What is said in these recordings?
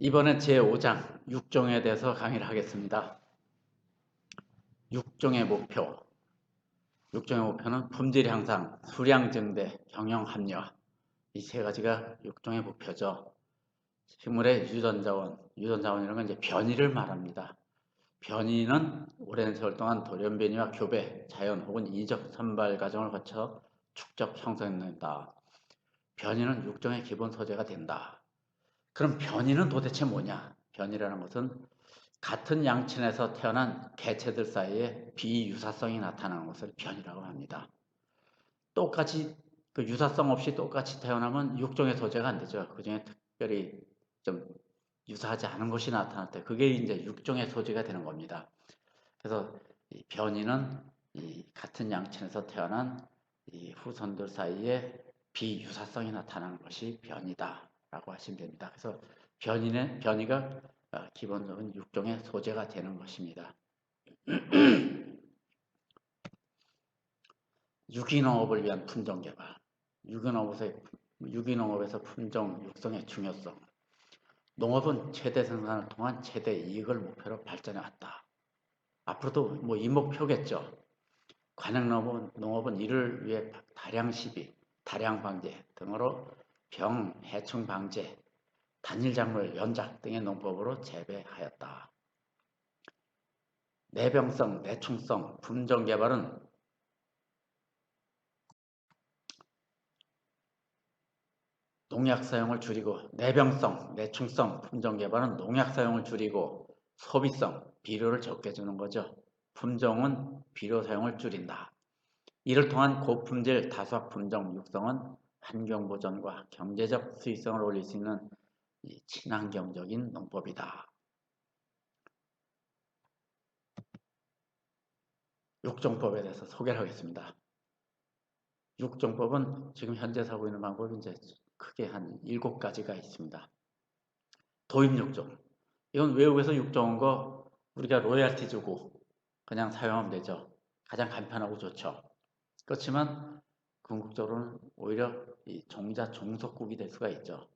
이번엔 제5장 육종에 대해서 강의를 하겠습니다. 육종의 목표. 육종의 목표는 품질 향상, 수량 증대, 경영 합리화. 이 세 가지가 육종의 목표죠. 식물의 유전자원이라는 건 이제 변이를 말합니다. 변이는 오랜 세월 동안 돌연변이와 교배, 자연 혹은 인위적 선발 과정을 거쳐 축적 형성된다. 변이는 육종의 기본 소재가 된다. 그럼 변이는 도대체 뭐냐? 변이라는 것은 같은 양친에서 태어난 개체들 사이에 비유사성이 나타나는 것을 변이라고 합니다. 똑같이 그 유사성 없이 똑같이 태어나면 육종의 소재가 안 되죠. 그 중에 특별히 좀 유사하지 않은 것이 나타날 때 그게 이제 육종의 소재가 되는 겁니다. 그래서 이 변이는 이 같은 양친에서 태어난 이 후손들 사이에 비유사성이 나타나는 것이 변이다라고 하시면 됩니다. 그래서 변이가 기본적인 육종의 소재가 되는 것입니다. 유기농업을 위한 품종 개발. 유기농업에서 품종 육성의 중요성. 농업은 최대 생산을 통한 최대 이익을 목표로 발전해 왔다. 앞으로도 뭐 이 목표겠죠. 관행농업은 이를 위해 다량 시비, 다량 방제 등으로 병, 해충 방제, 단일 작물 연작 등의 농법으로 재배하였다. 내병성, 내충성, 품종 개발은 농약 사용을 줄이고 내병성, 내충성, 품종 개발은 농약 사용을 줄이고 소비성, 비료를 적게 주는 거죠. 품종은 비료 사용을 줄인다. 이를 통한 고품질 다수학 품종 육성은 환경보전과 경제적 수익성을 올릴 수 있는 친환경적인 농법이다. 육종법에 대해서 소개를 하겠습니다. 육종법은 지금 현재 사고 있는 방법이 이제 크게 한 7가지가 있습니다. 도입육종. 이건 외국에서 육종한 거 우리가 로열티 주고 그냥 사용하면 되죠. 가장 간편하고 좋죠. 그렇지만 궁극적으로는 오히려 이 종자 종속국이 될 수가 있죠.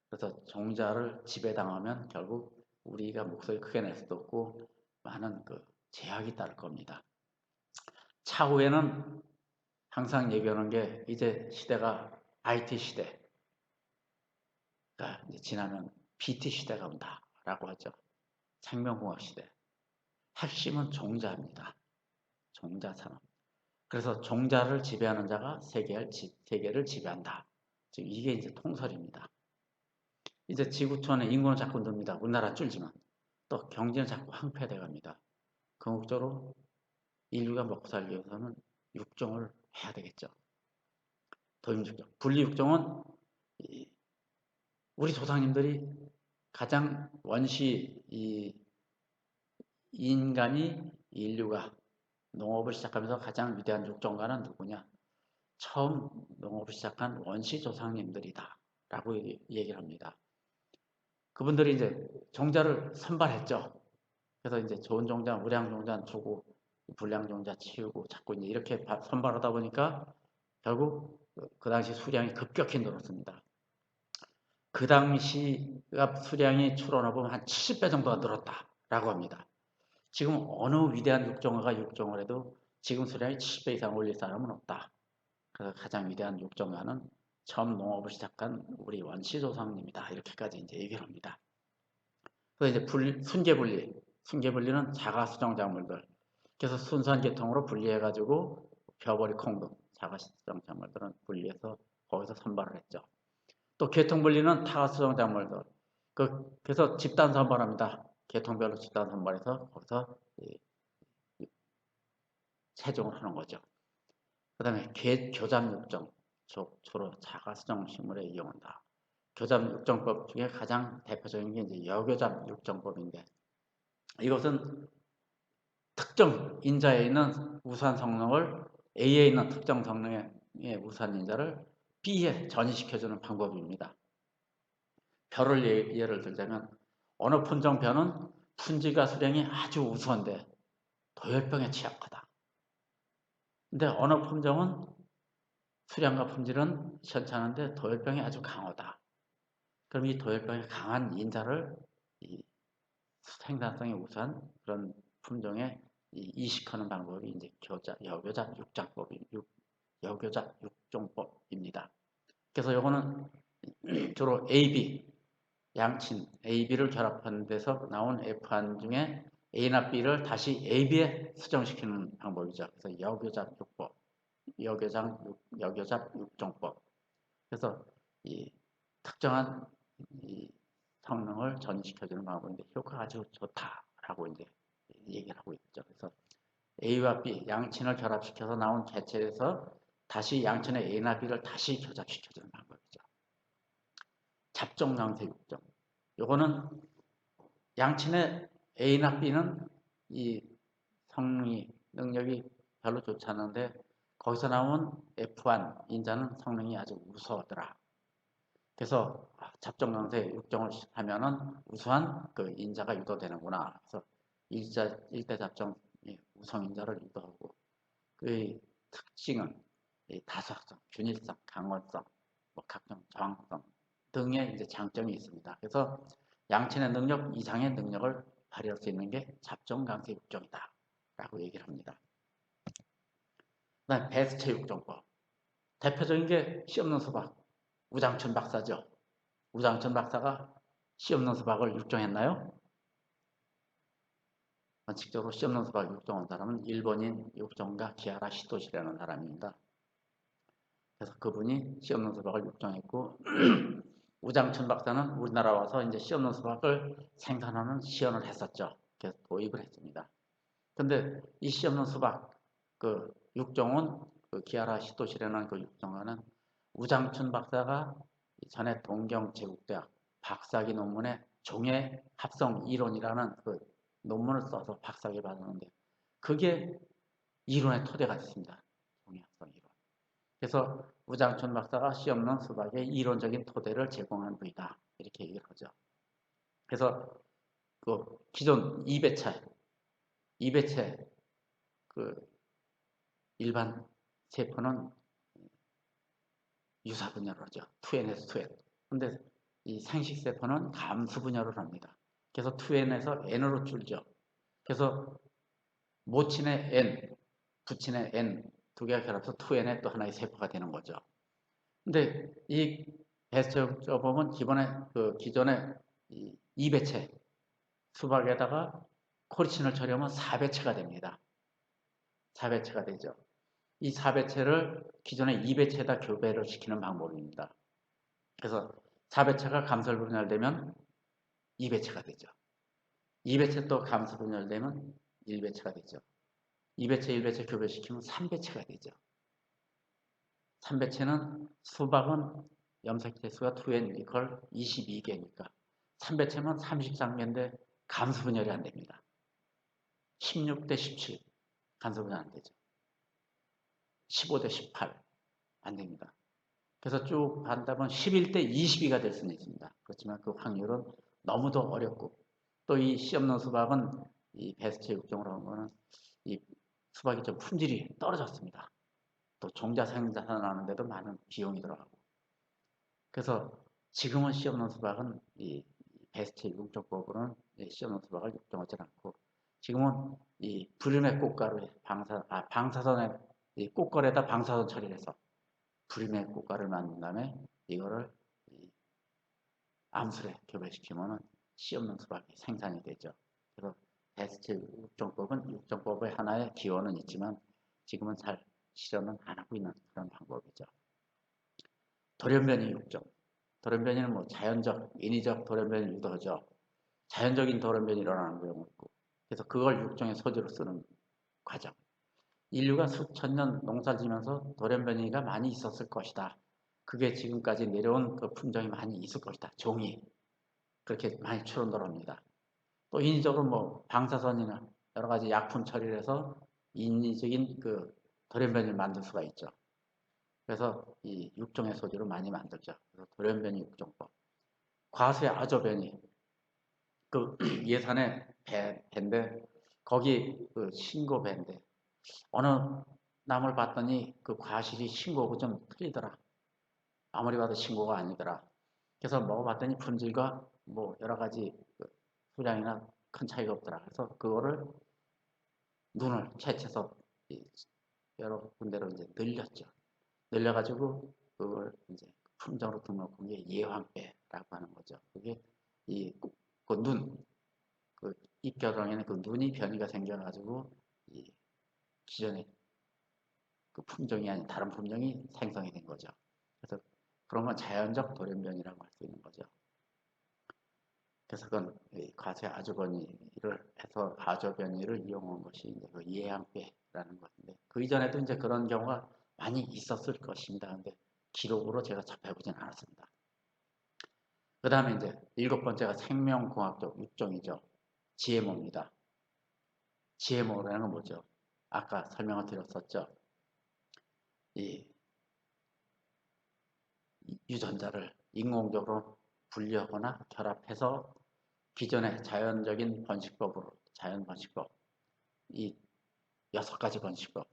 그래서 종자를 지배당하면 결국 우리가 목소리 크게 낼 수도 없고 많은 그 제약이 따를 겁니다. 차후에는 항상 얘기하는 게 이제 시대가 IT 시대가 이제 지나면 BT 시대가 온다라고 하죠. 생명공학 시대. 핵심은 종자입니다. 종자 산업. 그래서 종자를 지배하는 자가 세계를 지배한다. 지금 이게 이제 통설입니다. 이제 지구촌의 인구는 자꾸 늡니다. 우리나라 줄지만 또 경제는 자꾸 황폐돼 갑니다. 궁극적으로 인류가 먹고 살기 위해서는 육종을 해야 되겠죠. 도임육종. 분리육종은 우리 조상님들이 가장 원시 인간이 인류가 농업을 시작하면서 가장 위대한 육종가는 누구냐? 처음 농업을 시작한 원시 조상님들이다 라고 얘기를 합니다. 그분들이 이제 종자를 선발했죠. 그래서 이제 좋은 종자, 우량 종자 주고 불량 종자 치우고 자꾸 이제 이렇게 선발하다 보니까 결국 그 당시 수량이 급격히 늘었습니다. 그 당시가 수량이 추론해보면 한 70배 정도가 늘었다라고 합니다. 지금 어느 위대한 육종가가 육종을 해도 지금 수량이 70배 이상 올릴 사람은 없다. 그래서 가장 위대한 육종가는 처음 농업을 시작한 우리 원시조상님이다. 이렇게까지 이제 얘기를 합니다. 그래서 이제 순계분리는 자가수정 작물들. 그래서 순수한 계통으로 분리해가지고 벼버리 콩등 자가수정 작물들은 분리해서 거기서 선발을 했죠. 또 계통분리는 타가수정 작물들. 그래서 집단 선발합니다. 계통별로 집단 선발해서 거기서 세종을 하는 거죠. 그 다음에 교잠육종, 주로 자가수정 식물에 이용한다. 교잠육종법 중에 가장 대표적인 게 이제 여교잠육종법인데 이것은 특정 인자에 있는 우수한 성능을 A에 있는 특정 성능의 우수한 인자를 B에 전이시켜주는 방법입니다. 벼를 예를 들자면 어느 품종 벼는 품질과 수량이 아주 우수한데 도열병에 취약하다. 근데 어느 품종은 수량과 품질은 현찮은데 도열병이 아주 강하다. 그럼 이 도열병의 강한 인자를 이 생산성이 우수한 그런 품종에 이식하는 방법이 이제 여교잡 여교잡 육종법입니다. 그래서 요거는 주로 AB, 양친 AB를 결합하는 데서 나온 F1 중에 A나 B를 다시 AB에 수정시키는 방법이죠. 그래서 여교잡 육법, 여교잡 육종법. 그래서 이 특정한 이 성능을 전이시켜주는 방법인데 효과가 아주 좋다라고 이제 얘기를 하고 있죠. 그래서 A와 B 양친을 결합시켜서 나온 개체에서 다시 양친의 A나 B를 다시 교잡시켜주는 방법이죠. 잡종강세 육종. 요거는 양친의 A나 B는 이 성능이 능력이 별로 좋지 않은데 거기서 나온 F1 인자는 성능이 아주 우수하더라. 그래서 잡종강세 육종을 하면은 우수한 그 인자가 유도되는구나. 그래서 일대 잡종 우성 인자를 유도하고 그 특징은 다소성, 균일성, 강원성, 뭐 각종 저항성 등의 이제 장점이 있습니다. 그래서 양친의 능력 이상의 능력을 발휘할 수 있는 게 잡종강세 육종이다 라고 얘기를 합니다. 그다음 베스트 육종법. 대표적인 게 씨 없는 수박. 우장춘 박사죠. 우장춘 박사가 씨 없는 수박을 육종했나요? 원칙적으로 씨 없는 수박 육종한 사람은 일본인 육종가 기하라 시토시라는 사람입니다. 그래서 그분이 씨 없는 수박을 육종했고 우장춘 박사는 우리나라 와서 이제 씨 없는 수박을 생산하는 시연을 했었죠. 그래서 도입을 했습니다. 근데 이 씨 없는 수박 그 육종은 그 기하라 시토시라는 그 육종가는 우장춘 박사가 전에 동경제국대학 박사학위 논문에 종의 합성 이론이라는 그 논문을 써서 박사학위 받았는데 그게 이론의 토대가 됐습니다. 종의 합성 이론. 그래서 우장춘 박사가 씨 없는 수박의 이론적인 토대를 제공한 부이다. 이렇게 얘기를 하죠. 그래서 그 기존 2배체 그 일반 세포는 유사 분열을 하죠. 2N에서 2N. 근데 이 생식 세포는 감수 분열을 합니다. 그래서 2N에서 N으로 줄죠. 그래서 모친의 N, 부친의 N 두 개가 결합해서 2N의 또 하나의 세포가 되는 거죠. 근데 이 베스트저범은 기존의 2배체 수박에다가 코리친을 처리하면 4배체가 됩니다. 4배체가 되죠. 이 4배체를 기존의 2배체에다 교배를 시키는 방법입니다. 그래서 4배체가 감설 분열되면 2배체가 되죠. 2배체 또 감설 분열되면 1배체가 되죠. 2배체 1배체 교배시키면 3배체가 되죠. 3배체는 수박은 염색 개수가 2n 이퀄 22개니까 3배체면 33개인데 감수 분열이 안 됩니다. 16대 17 감수 분열 안 되죠. 15대 18 안 됩니다. 그래서 쭉 한다면 11대 22가 될 수는 있습니다. 그렇지만 그 확률은 너무도 어렵고 또 이 씨 없는 수박은 이 베스트 육종으로 하는 거는 이 수박이 좀 품질이 떨어졌습니다. 또 종자 생산하는데도 많은 비용이 들어가고 그래서 지금은 씨 없는 수박은 이 베스트 육종법으로는 씨 없는 수박을 육종하지 않고 지금은 이 불임의 꽃가루에 방사선에 이 꽃걸에다 방사선 처리를 해서 불임의 꽃가루를 만든 다음에 이거를 암술에 교배시키면 씨 없는 수박이 생산이 되죠. 그래서 베스트 육종법은 육종법의 하나의 기원은 있지만 지금은 잘 실현은 안 하고 있는 그런 방법이죠. 돌연변이 육종. 돌연변이는 뭐 자연적, 인위적 돌연변이 유도하죠. 자연적인 돌연변이 일어나는 경우 있고 그래서 그걸 육종의 소재로 쓰는 과정. 인류가 수천 년 농사를 지면서 돌연변이가 많이 있었을 것이다. 그게 지금까지 내려온 그 품종이 많이 있을 것이다. 종이 그렇게 많이 추론들어옵니다. 또 인위적으로 뭐 방사선이나 여러 가지 약품 처리를 해서 인위적인 그 돌연변이를 만들 수가 있죠. 그래서 이 육종의 소재로 많이 만들죠. 그래서 돌연변이 육종법. 과수의 아조변이 그 예산의 배인데 거기 그 신고배인데 어느 나무를 봤더니 그 과실이 신고하고 좀 틀리더라. 아무리 봐도 신고가 아니더라. 그래서 먹어봤더니 품질과 뭐 여러 가지 수량이나 큰 차이가 없더라. 그래서 그거를 눈을 채쳐서 여러 군데로 이제 늘렸죠. 늘려가지고 그걸 이제 품종으로 등록한 게 예황배라고 하는 거죠. 그게 그 눈, 그 입겨덩이에는 그 눈이 변이가 생겨가지고 이 기존의 그 품종이 아닌 다른 품종이 생성이 된 거죠. 그래서 그런 건 자연적 돌연변이라고 할 수 있는 거죠. 그래서 그건 과세 아주변이를 해서 아주변이를 이용한 것이 이제 그 예양배라는 것인데 그 이전에도 이제 그런 경우가 많이 있었을 것입니다. 근데 기록으로 제가 접해보진 않았습니다. 그 다음에 이제 7번째가 생명공학적 육종이죠. GMO입니다. GMO라는 건 뭐죠? 아까 설명을 드렸었죠. 이 유전자를 인공적으로 분리하거나 결합해서 기존의 자연적인 번식법으로 자연 번식법 이 6가지 번식법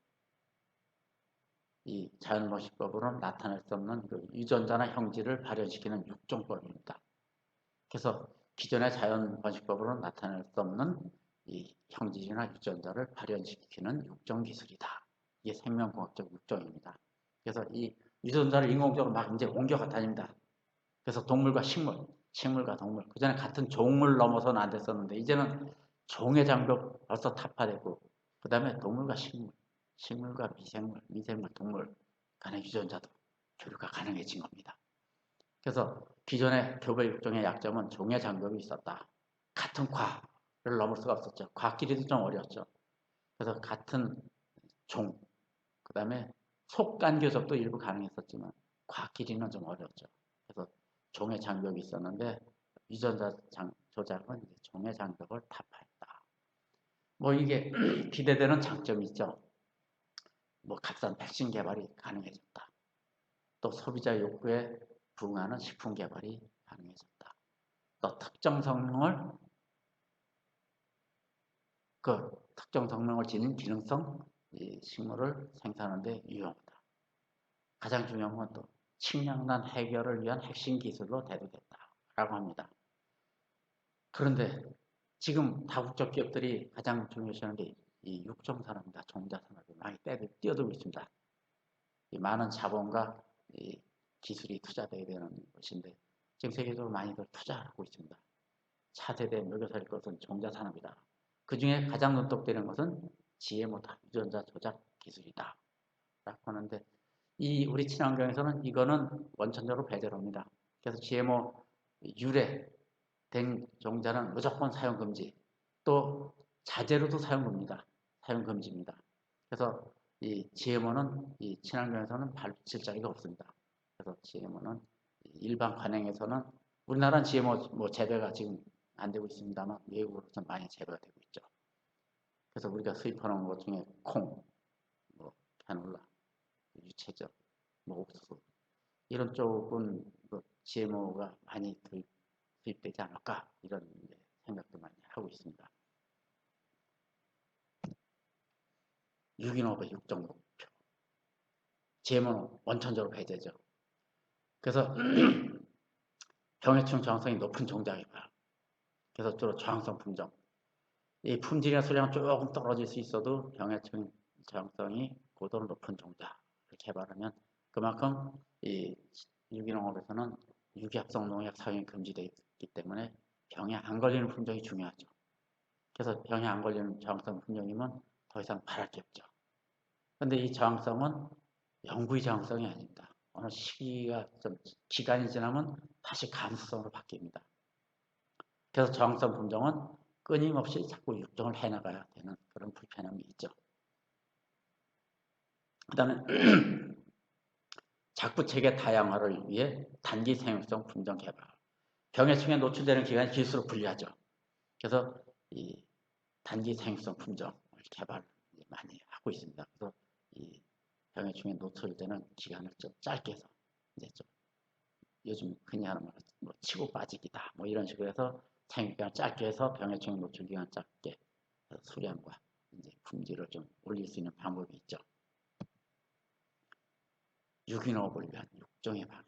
이 자연 번식법으로 나타낼 수 없는 그 유전자나 형질을 발현시키는 육종법입니다. 그래서 기존의 자연 번식법으로 나타낼 수 없는 이 형질이나 유전자를 발현시키는 육종 기술이다. 이게 생명공학적 육종입니다. 그래서 이 유전자를 인공적으로 막 이제 옮겨가 다닙니다. 그래서 동물과 식물, 식물과 동물. 그 전에 같은 종을 넘어서는 안 됐었는데, 이제는 종의 장벽 벌써 타파되고, 그 다음에 동물과 식물, 식물과 미생물, 미생물, 동물 간의 유전자도 교류가 가능해진 겁니다. 그래서 기존의 교배 육종의 약점은 종의 장벽이 있었다. 같은 과를 넘을 수가 없었죠. 과끼리도 좀 어려웠죠. 그래서 같은 종, 그 다음에 속간 교접도 일부 가능했었지만 과끼리는 좀 어려웠죠. 그래서 종의 장벽이 있었는데 유전자 조작은 종의 장벽을 타파했다. 뭐 이게 기대되는 장점이 있죠. 뭐 값싼 백신 개발이 가능해졌다. 또 소비자 욕구에 부응하는 식품 개발이 가능해졌다. 또 특정 성능을 지닌 기능성 식물을 생산하는 데 유용하다. 가장 중요한 건 또 식량난 해결을 위한 핵심 기술로 대두됐다라고 합니다. 그런데 지금 다국적 기업들이 가장 중요시하는 게 이 육종산업입니다. 종자산업이 많이 뛰어들고 있습니다. 이 많은 자본과 이 기술이 투자되어야 되는 것인데 지금 세계적으로 많이들 투자하고 있습니다. 차세대 먹여 살 것은 종자산업이다. 그 중에 가장 눈독되는 것은 GMO다. 유전자 조작 기술이다. 라고 하는데 이 우리 친환경에서는 이거는 원천적으로 배제를 합니다. 그래서 GMO 유래된 종자는 무조건 사용 금지. 또 자재로도 사용 금지입니다. 사용 금지입니다. 그래서 이 GMO는 이 친환경에서는 발붙일 자리가 없습니다. 그래서 GMO는 일반 관행에서는 우리나라는 GMO 뭐 재배가 지금 안 되고 있습니다만 외국으로서 많이 재배가 되고 있죠. 그래서 우리가 수입하는 것 중에 콩, 뭐 캐놀라, 유채죠, 뭐 옥수수 이런 쪽은 뭐 GMO가 많이 투입되지 않을까 이런 생각도 많이 하고 있습니다. 유기농의 육종 목표. GMO는 원천적으로 배제죠. 그래서 병해충 저항성이 높은 종자 개발. 그래서 주로 저항성 품종. 이 품질이나 수량은 조금 떨어질 수 있어도 병해충 저항성이 고도로 높은 종자를 개발하면 그만큼 이 유기농업에서는 유기합성 농약 사용이 금지되어 있기 때문에 병에 안 걸리는 품종이 중요하죠. 그래서 병에 안 걸리는 저항성 품종이면 더 이상 바랄 게 없죠. 그런데 이 저항성은 영구의 저항성이 아닙니다. 어느 시기가 좀 기간이 지나면 다시 감수성으로 바뀝니다. 그래서 저항성 품종은 끊임없이 자꾸 육종을 해나가야 되는 그런 불편함이 있죠. 그 다음에 작부체계 다양화를 위해 단기 생육성 품종 개발. 병해충에 노출되는 기간이 길수록 불리하죠. 그래서 이 단기 생육성 품종을 개발 많이 하고 있습니다. 그래서 이 병해충에 노출되는 기간을 좀 짧게 해서 이제 좀 요즘 흔히 하는 말 뭐 치고 빠지기다 뭐 이런 식으로 해서 생육기간 짧게 해서 병해충 노출 기간 짧게 수량과 이제 품질을 좀 올릴 수 있는 방법이 있죠. 유기농업을 위한 육종의 방향.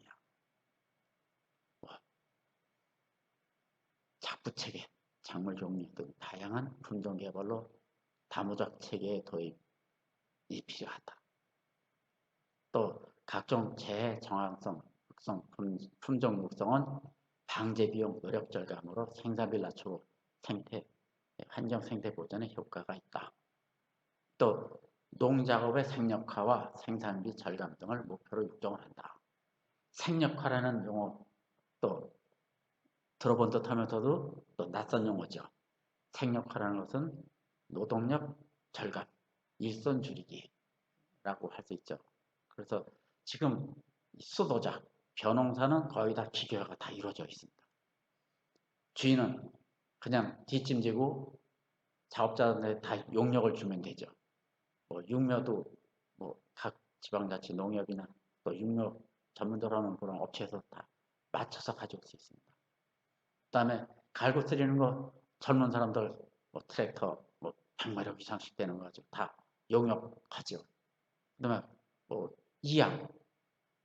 작부체계, 작물 종류 등 다양한 품종 개발로 다무적 체계의 도입이 필요하다. 또 각종 재해 정확성, 품종 육성은 방제 비용 노력 절감으로 생산비를 낮추고 환경 생태 보전에 효과가 있다. 또 농작업의 생력화와 생산비 절감 등을 목표로 육종을 한다. 생력화라는 용어 또 들어본 듯 하면서도 또 낯선 용어죠. 생력화라는 것은 노동력 절감, 일손 줄이기라고 할 수 있죠. 그래서 지금 수도자, 벼농사는 거의 다 기계화가 다 이루어져 있습니다. 주인은 그냥 뒷짐지고 작업자한테 다 용역을 주면 되죠. 뭐 육묘도 뭐 각 지방자치 농협이나 또 육묘 전문적으로 하는 그런 업체에서 다 맞춰서 가져올 수 있습니다. 그 다음에 갈고 쓰리는 거 젊은 사람들 뭐 트랙터 뭐 100마력 이상씩 되는 거 가지고 다 용역하죠. 그 다음에 뭐 이양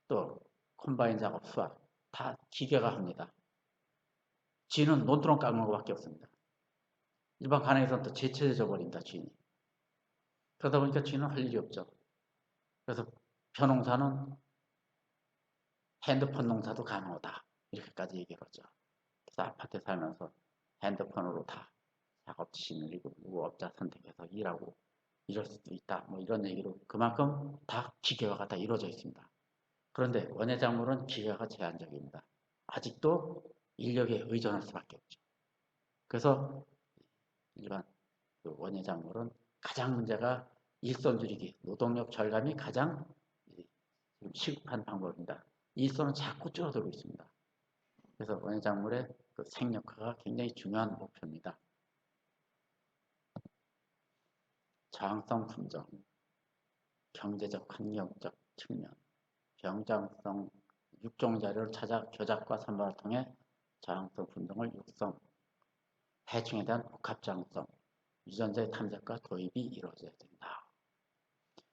또 콤바인 작업 수확 다 기계가 합니다. 쥐는 논두렁 깎는 것밖에 없습니다. 일반 가정에서는 또 제쳐져 버린다 쥐니. 그러다 보니까 쥐는 할 일이 없죠. 그래서 벼농사는 핸드폰 농사도 가능하다. 이렇게까지 얘기를 하죠. 그래서 아파트에 살면서 핸드폰으로 다 작업 지시를 이루고 업자 선택해서 일하고 이럴 수도 있다. 뭐 이런 얘기로 그만큼 다 기계화가 다 이루어져 있습니다. 그런데 원예작물은 기계화가 제한적입니다. 아직도 인력에 의존할 수밖에 없죠. 그래서 일반 그 원예작물은 가장 문제가 일손 줄이기, 노동력 절감이 가장 시급한 방법입니다. 일손은 자꾸 줄어들고 있습니다. 그래서 원예작물의 그 생력화가 굉장히 중요한 목표입니다. 저항성 품종, 경제적, 환경적 측면, 병장성 육종 자료를 찾아 교작과 선발을 통해 저항성 품종을 육성, 해충에 대한 복합저항성, 유전자의 탐색과 도입이 이루어져야 된다.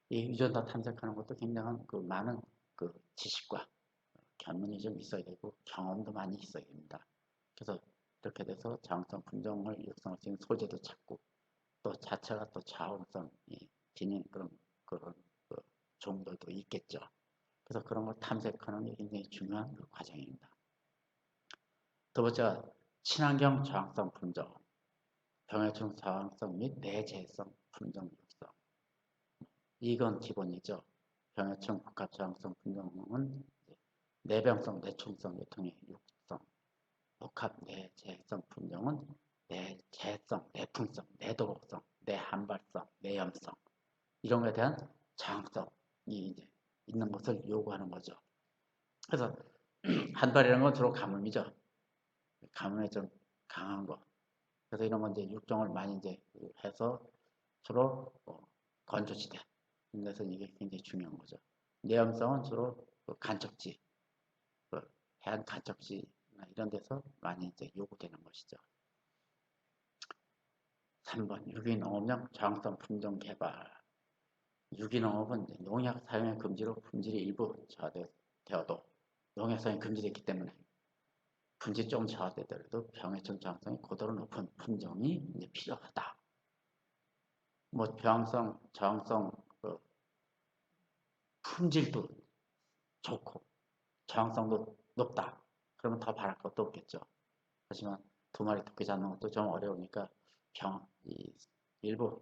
이 유전자 탐색하는 것도 굉장한 그 많은 그 지식과 견문이 좀 있어야 되고 경험도 많이 있어야 됩니다. 그래서 이렇게 돼서 저항성 품종을 육성할 수 있는 소재도 찾고 또 자체가 또 저항성이 지닌 그런 그 종들도 있겠죠. 그래서 그런 걸 탐색하는 게 굉장히 중요한 그 과정입니다. 두 번째가 친환경 저항성 품종, 병해충 저항성 및 내재성 품종 육성. 이건 기본이죠. 병해충 복합 저항성 품종은 내병성, 내충성 계통의 육성, 복합 내재성 품종은 내재성, 내풍성, 내도복성, 내한발성, 내염성 이런 것에 대한 저항성이 이제 있는 것을 요구하는 거죠. 그래서 한발이라는 건 주로 가뭄이죠. 가뭄에 좀 강한 거. 그래서 이런 건 이제 육종을 많이 이제 해서 주로 건조지대 이런 데서 이게 굉장히 중요한 거죠. 내염성은 주로 간척지, 해안 간척지 이런 데서 많이 이제 요구되는 것이죠. 3번 유기농업용 저항성 품종 개발. 유기농업은 농약 사용의 금지로 품질이 일부 저하되어도 농약 사용이 금지됐기 때문에 품질이 좀 저하되더라도 병해충 저항성이 고도로 높은 품종이 이제 필요하다. 뭐 병성, 저항성 품질도 좋고 저항성도 높다. 그러면 더 바랄 것도 없겠죠. 하지만 두 마리 토끼 잡는 것도 좀 어려우니까 일부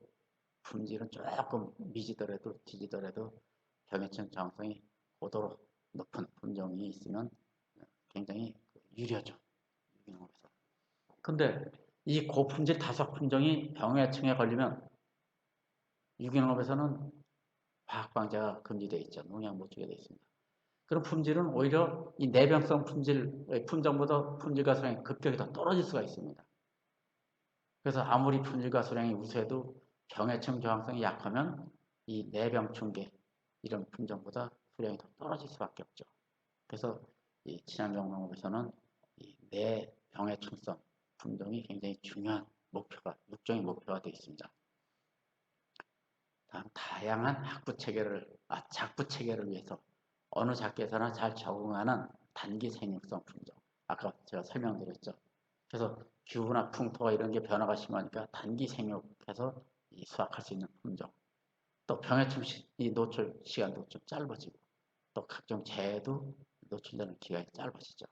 품질은 조금 미지더라도 뒤지더라도 병해충 저항성이 고도로 높은 품종이 있으면 굉장히 유리하죠. 유기농업에서. 근데 이 고품질 다섯 품종이 병해충에 걸리면 유기농업에서는 화학방제가 금지되어 있죠. 농약 못 주게 되어 있습니다. 그런 품질은 오히려 이 내병성 품종보다 품질과 수량이 급격히 더 떨어질 수가 있습니다. 그래서 아무리 품질과 수량이 우수해도 병해충 저항성이 약하면 이 내병충계 이런 품종보다 수량이 더 떨어질 수밖에 없죠. 그래서 이 친환경 농업에서는 이 내병해충성 품종이 굉장히 중요한 육종의 목표가 되어 있습니다. 다음 다양한 작부 체계를 위해서 어느 작계에서나 잘 적응하는 단기 생육성 품종. 아까 제가 설명드렸죠. 그래서 기후나 풍토가 이런 게 변화가 심하니까 단기 생육해서 수확할 수 있는 품종. 또 병해충 노출 시간도 좀 짧아지고 또 각종 재해도 노출되는 기간이 짧아지죠.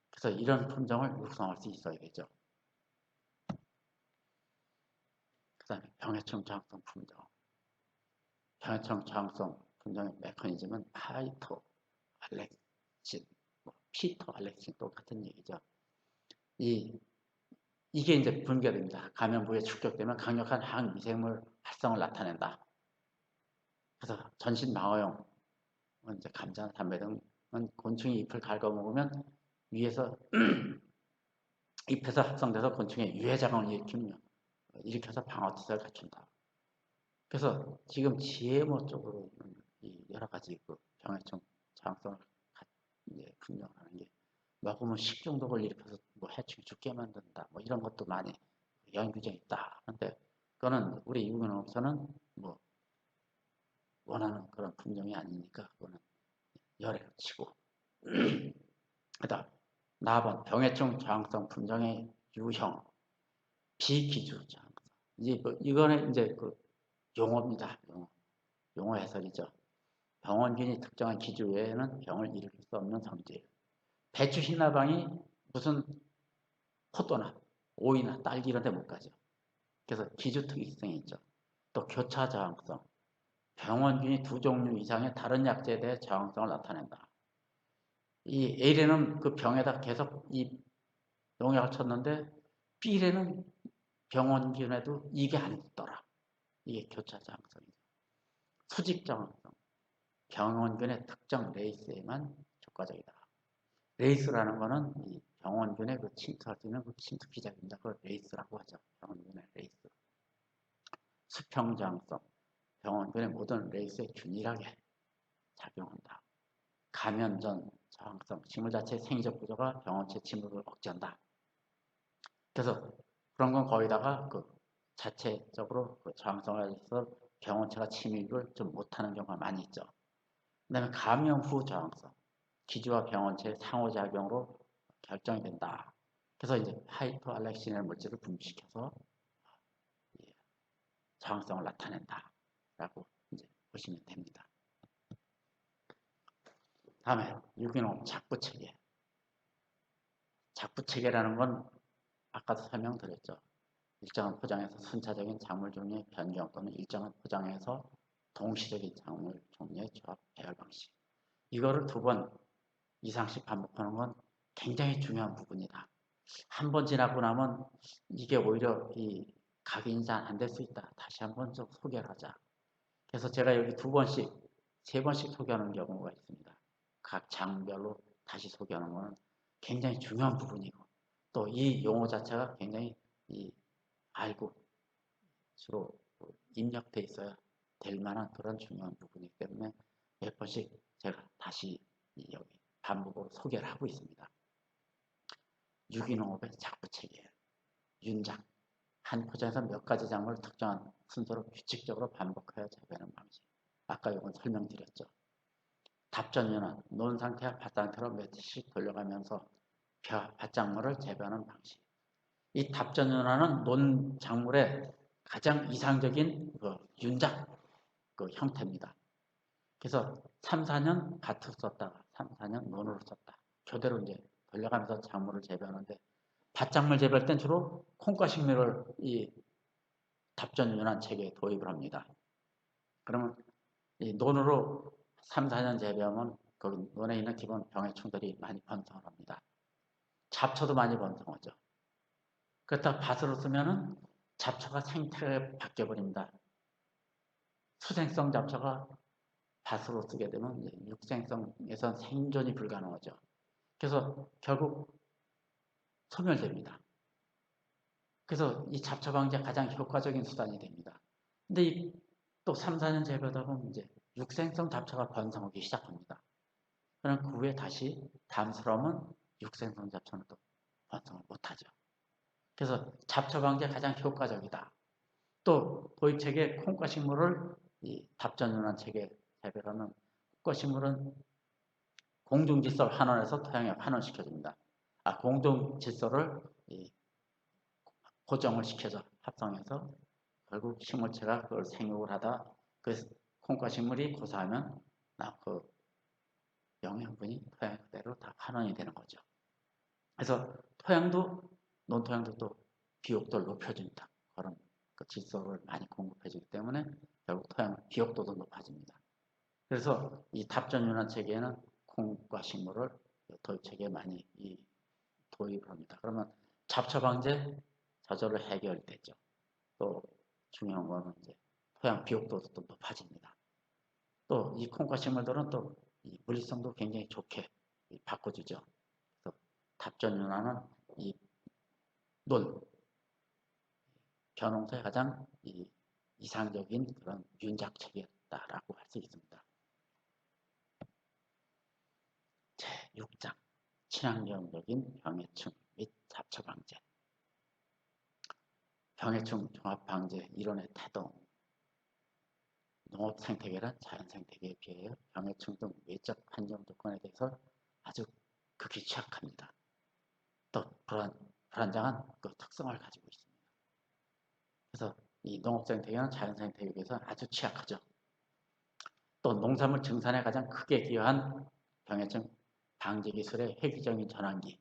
그래서 이런 품종을 육성할 수 있어야겠죠. 그 다음에 병해충 저항성 품종. 병해충 저항성 품종의 메커니즘은 파이토 알렉신, 피터 알렉신 똑같은 얘기죠. 이게 이제 분별입니다. 감염부에 축적되면 강력한 항미생물 활성을 나타낸다. 그래서 전신 방어용, 이제 감자나 담배 등은 곤충이 잎을 갉아먹으면 위에서 잎에서 합성돼서 곤충의 유해작용을 일으켜서 방어투사를 갖춘다. 그래서 지금 GMO 쪽으로 여러 가지 그 병해충 저항성을 분명하는 게 먹으면 식중독을 일으켜서 뭐 해충이 죽게 만든다. 뭐 이런 것도 많이 연구돼 있다. 근데 그거는 우리 유기농업소는 뭐 원하는 그런 품종이 아니니까 그거는 열애로 치고. 그다음 4번 병해충 저항성 품종의 유형 비기주 저항성. 이거는 이제 그 용어입니다. 용어 해설이죠. 병원균이 특정한 기주 외에는 병을 일으킬 수 없는 성질. 배추 흰나방이 무슨 포도나 오이나 딸기 이런 데 못 가죠. 그래서 기주 특이성이 있죠. 또 교차 저항성. 병원균이 두 종류 이상의 다른 약재에 대해 저항성을 나타낸다. 이 A래는 그 병에다 계속 이 농약을 쳤는데 B래는 병원균에도 이게 안 있더라. 이게 교차 저항성이죠. 수직 저항성. 병원균의 특정 레이스에만 효과적이다. 레이스라는 거는 이 병원균의 그 침투할 수 있는 그 침투 기작입니다. 그걸 레이스라고 하죠. 병원균의 레이스. 수평 저항성. 병원균의 모든 레이스에 균일하게 작용한다. 감염전 저항성. 식물 자체의 생리적 구조가 병원체 침입을 억제한다. 그래서 그런 건 거기다가 그 자체적으로 그 저항성을 해서 병원체가 침입을 좀 못하는 경우가 많이 있죠. 그 다음에 감염 후 저항성. 기주와 병원체의 상호작용으로 결정이 된다. 그래서 이제 하이퍼알렉신의 물질을 분비시켜서 저항성을 나타낸다. 라고 이제 보시면 됩니다. 다음에 유기농 작부체계. 작부체계라는 건 아까도 설명드렸죠. 일정한 포장에서 순차적인 작물 종류의 변경 또는 일정한 포장에서 동시적인 작물 종류의 조합 배열 방식. 이거를 2번 이상씩 반복하는 건 굉장히 중요한 부분이다. 한 번 지나고 나면 이게 오히려 이 각인이 잘 안 될 수 있다. 다시 한번 좀 소개를 하자. 그래서 제가 여기 2번씩, 3번씩 소개하는 경우가 있습니다. 각 장별로 다시 소개하는 것은 굉장히 중요한 부분이고 또 이 용어 자체가 굉장히 알고 주로 입력돼 있어야 될 만한 그런 중요한 부분이기 때문에 몇 번씩 제가 다시 여기 반복으로 소개를 하고 있습니다. 유기농업의 작부체계예요. 윤작. 한 포장에서 몇 가지 작물을 특정한 순서로 규칙적으로 반복하여 재배하는 방식. 아까 이건 설명드렸죠. 답전윤환. 논 상태와 밭 상태로 며칠씩 돌려가면서 밭작물을 재배하는 방식. 이 답전윤환은 논 작물의 가장 이상적인 그 윤작 그 형태입니다. 그래서 3, 4년 밭으로 썼다가 3, 4년 논으로 썼다. 교대로 이제 돌려가면서 작물을 재배하는데 밭작물 재배할 땐 주로 콩과 식물을 이 답전윤환 체계에 도입을 합니다. 그러면 이 논으로 3, 4년 재배하면 거기 논에 있는 기본 병해충들이 많이 번성을 합니다. 잡초도 많이 번성하죠. 그렇다가 밭으로 쓰면은 잡초가 생태가 바뀌어버립니다. 수생성 잡초가 밭으로 쓰게 되면 육생성에선 생존이 불가능하죠. 그래서 결국 소멸됩니다. 그래서 이 잡초 방지가 가장 효과적인 수단이 됩니다. 근데 또 3, 4년 재배하다 보면 이제 육생성 잡초가 번성하기 시작합니다. 그럼 그 후에 다시 담스러우면 육생성 잡초는 또 번성을 못하죠. 그래서 잡초 방지가 가장 효과적이다. 또 도입체계 콩과 식물을 이 답전윤환 체계 재배하면 콩과 식물은 공중질서 환원해서 토양에 환원시켜줍니다. 공중질서를 고정을 시켜서 합성해서 결국 식물체가 그걸 생육을 하다 그 콩과 식물이 고사하면 그 영양분이 토양 그대로 다 환원이 되는 거죠. 그래서 토양도 논토양도 또 비옥도를 높여줍니다. 그런 그 질소를 많이 공급해주기 때문에 결국 토양 비옥도도 높아집니다. 그래서 이 답전윤환 체계에는 콩과 식물을 도입체계에 많이 도입을 합니다. 그러면 잡초 방제 저절로 해결이 되죠. 또 중요한 거는 이제 토양 비옥도도 또 높아집니다. 또 이 콩과 식물들은 또 이 물리성도 굉장히 좋게 바꿔주죠. 그래서 답전윤환은 이 벼농사의 가장 이상적인 그런 윤작책이었다라고 할 수 있습니다. 제6장 친환경적인 병해충 및 잡초 방제. 병해충 종합 방제 이론의 태동. 농업 생태계란 자연 생태계에 비하여 병해충 등 외적 환경 조건에 대해서 아주 극히 취약합니다. 또 불안정한 그 특성을 가지고 있습니다. 그래서 이 농업 생태계는 자연 생태계에 비해서 아주 취약하죠. 또 농산물 증산에 가장 크게 기여한 병해충 방제 기술의 획기적인 전환기.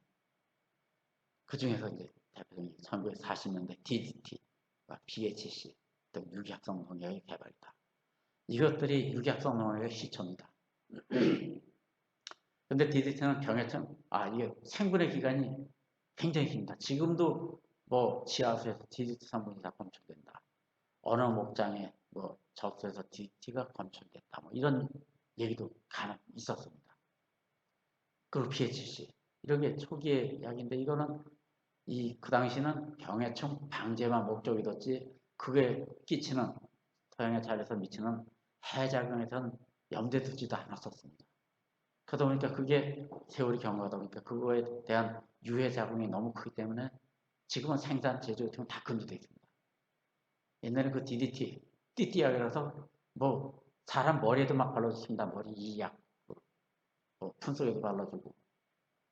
그 중에서 이제 대표적인 1940년대 DDT와 BHC 등 유기합성 농약의 개발이다. 이것들이 유기합성 농약의 시초입니다. 근데 DDT는 병해충, 이게 생분해 기간이 굉장히 깁니다. 지금도 뭐 지하수에서 DDT 성분이 다 검출된다. 어느 목장에 뭐 저수에서 DDT가 검출됐다. 뭐 이런 얘기도 간혹 있었습니다. 그리고 BHC 이런 게 초기의 약인데 이거는 그 당시는 병해충 방제만 목적이 뒀지 그게 끼치는 토양에 잘려서 미치는 해작용에서는 염두에 두지도 않았었습니다. 그러다 보니까 그게 세월이 경과하다 보니까 그거에 대한 유해 작용이 너무 크기 때문에 지금은 생산 제조 같은 건 다 금지되어 있습니다. 옛날에 그 DDT, 띠띠약이라서 뭐 사람 머리에도 막 발라줬습니다. 머리 이약, 뭐 품속에도 발라주고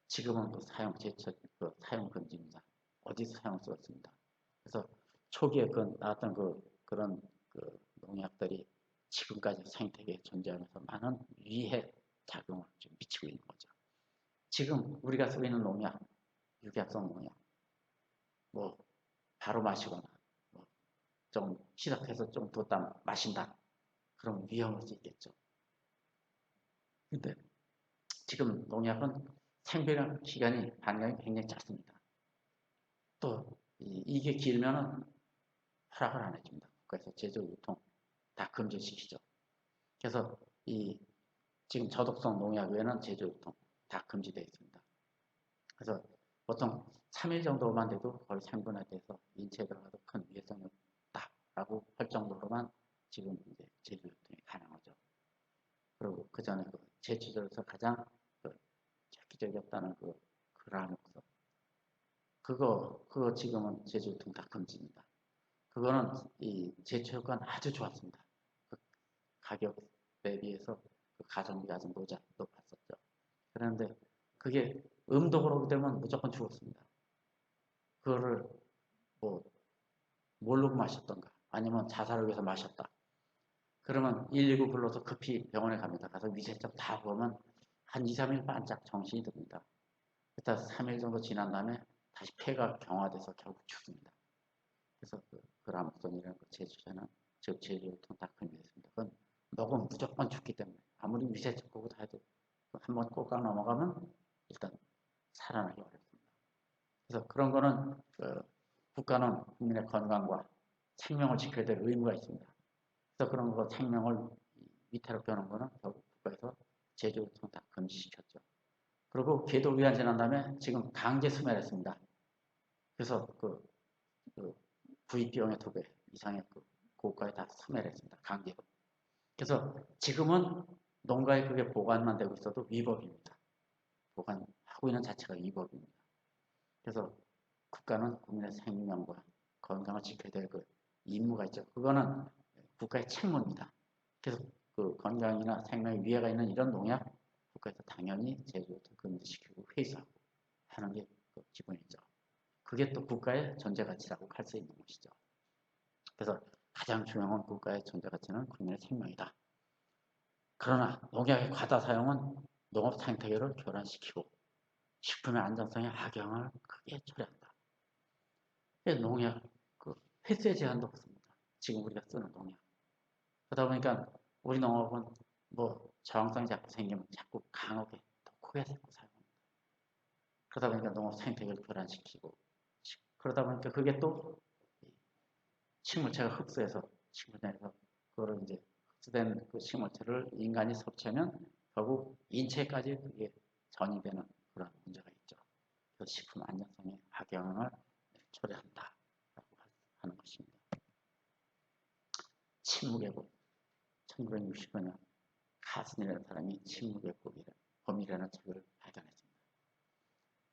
지금은 그 사용 금지입니다. 어디서 사용 쓰였습니다. 그래서 초기에 나왔던 그런 농약들이 지금까지 생태계에 존재하면서 많은 위해 작용을 좀 미치고 있는 거죠. 지금 우리가 쓰고 있는 농약, 유기합성 농약, 뭐 바로 마시거나 뭐 좀 시작해서 좀 뒀다 마신다. 그럼 위험할 수 있겠죠. 근데 지금 농약은 생배량 시간이 반경이 굉장히 짧습니다. 또 이게 길면은 허락을 안 해줍니다. 그래서 제조 유통 다 금지시키죠. 그래서 지금 저독성 농약 외에는 제조 유통 다 금지되어 있습니다. 그래서 보통 3일 정도만 돼도 거의 생분해돼서 인체에 들어가도 큰 위해성이 없다라고 할 정도로만 지금 이제 제조 유통이 가능하죠. 그리고 그 전에 제초절에서 가장 획기적이었다는 그라노스 그거 지금은 제조 유통 다 금지입니다. 그거는 이 제초 효과는 아주 좋았습니다. 그 가격 대비해서 그 가성비가 아주 높았었죠. 그런데 그게 음독으로 오게 되면 무조건 죽었습니다. 그거를 뭐 모르고 마셨던가 아니면 자살을 위해서 마셨다. 그러면 119 불러서 급히 병원에 갑니다. 가서 위생적 다 보면 한 2, 3일 반짝 정신이 듭니다. 일단 3일 정도 지난 다음에 다시 폐가 경화돼서 결국 죽습니다. 그래서 그라목선이라는 제조제는 즉 제조유통 다 금지했습니다. 그건 녹으면 무조건 죽기 때문에 아무리 위생적 보고 다 해도 한번 꼬까 넘어가면 일단 살아나기 어렵습니다. 그래서 그런 거는 국가는 국민의 건강과 생명을 지켜야 될 의무가 있습니다. 그래서 그런 거 생명을 위태롭게 하는 거는 결국 국가에서 제조유통 다 금지시켰죠. 그리고 궤도 위반 지난 다음에 지금 강제 수멸했습니다. 그래서 구입비용의 2배 이상의 고가에 다 수멸했습니다. 강제로. 그래서 지금은 농가에 그게 보관만 되고 있어도 위법입니다. 보관하고 있는 자체가 위법입니다. 그래서 국가는 국민의 생명과 건강을 지켜야 될 임무가 있죠. 그거는 국가의 책무입니다. 그래서 건강이나 생명에 위해가 있는 이런 농약 국가에서 당연히 제조부터 금지시키고 회수하고 하는 게 기본이죠. 그게 또 국가의 존재 가치라고 할 수 있는 것이죠. 그래서 가장 중요한 국가의 존재 가치는 국민의 생명이다. 그러나 농약의 과다 사용은 농업 생태계를 교란시키고 식품의 안전성에 악영향을 크게 초래한다. 그래서 농약 횟수의 제한도 없습니다. 지금 우리가 쓰는 농약. 그러다 보니까 우리 농업은 저항성이 자꾸 생기면 자꾸 강하게 더 크게 사용합니다. 그러다 보니까 농업 생태계를 교란시키고 그러다 보니까 그게 또 식물체가 흡수해서 식물체에서 그거를 이제 흡수된 그 식물체를 인간이 섭취하면 결국 인체까지 그게 전이 되는 그런 문제가 있죠. 그 식품 안전성에 악영향을 초래한다라고 하는 것입니다. 침묵의 법. 1965년 카슨이라는 사람이 침묵의 범이라는 책을 발견했습니다.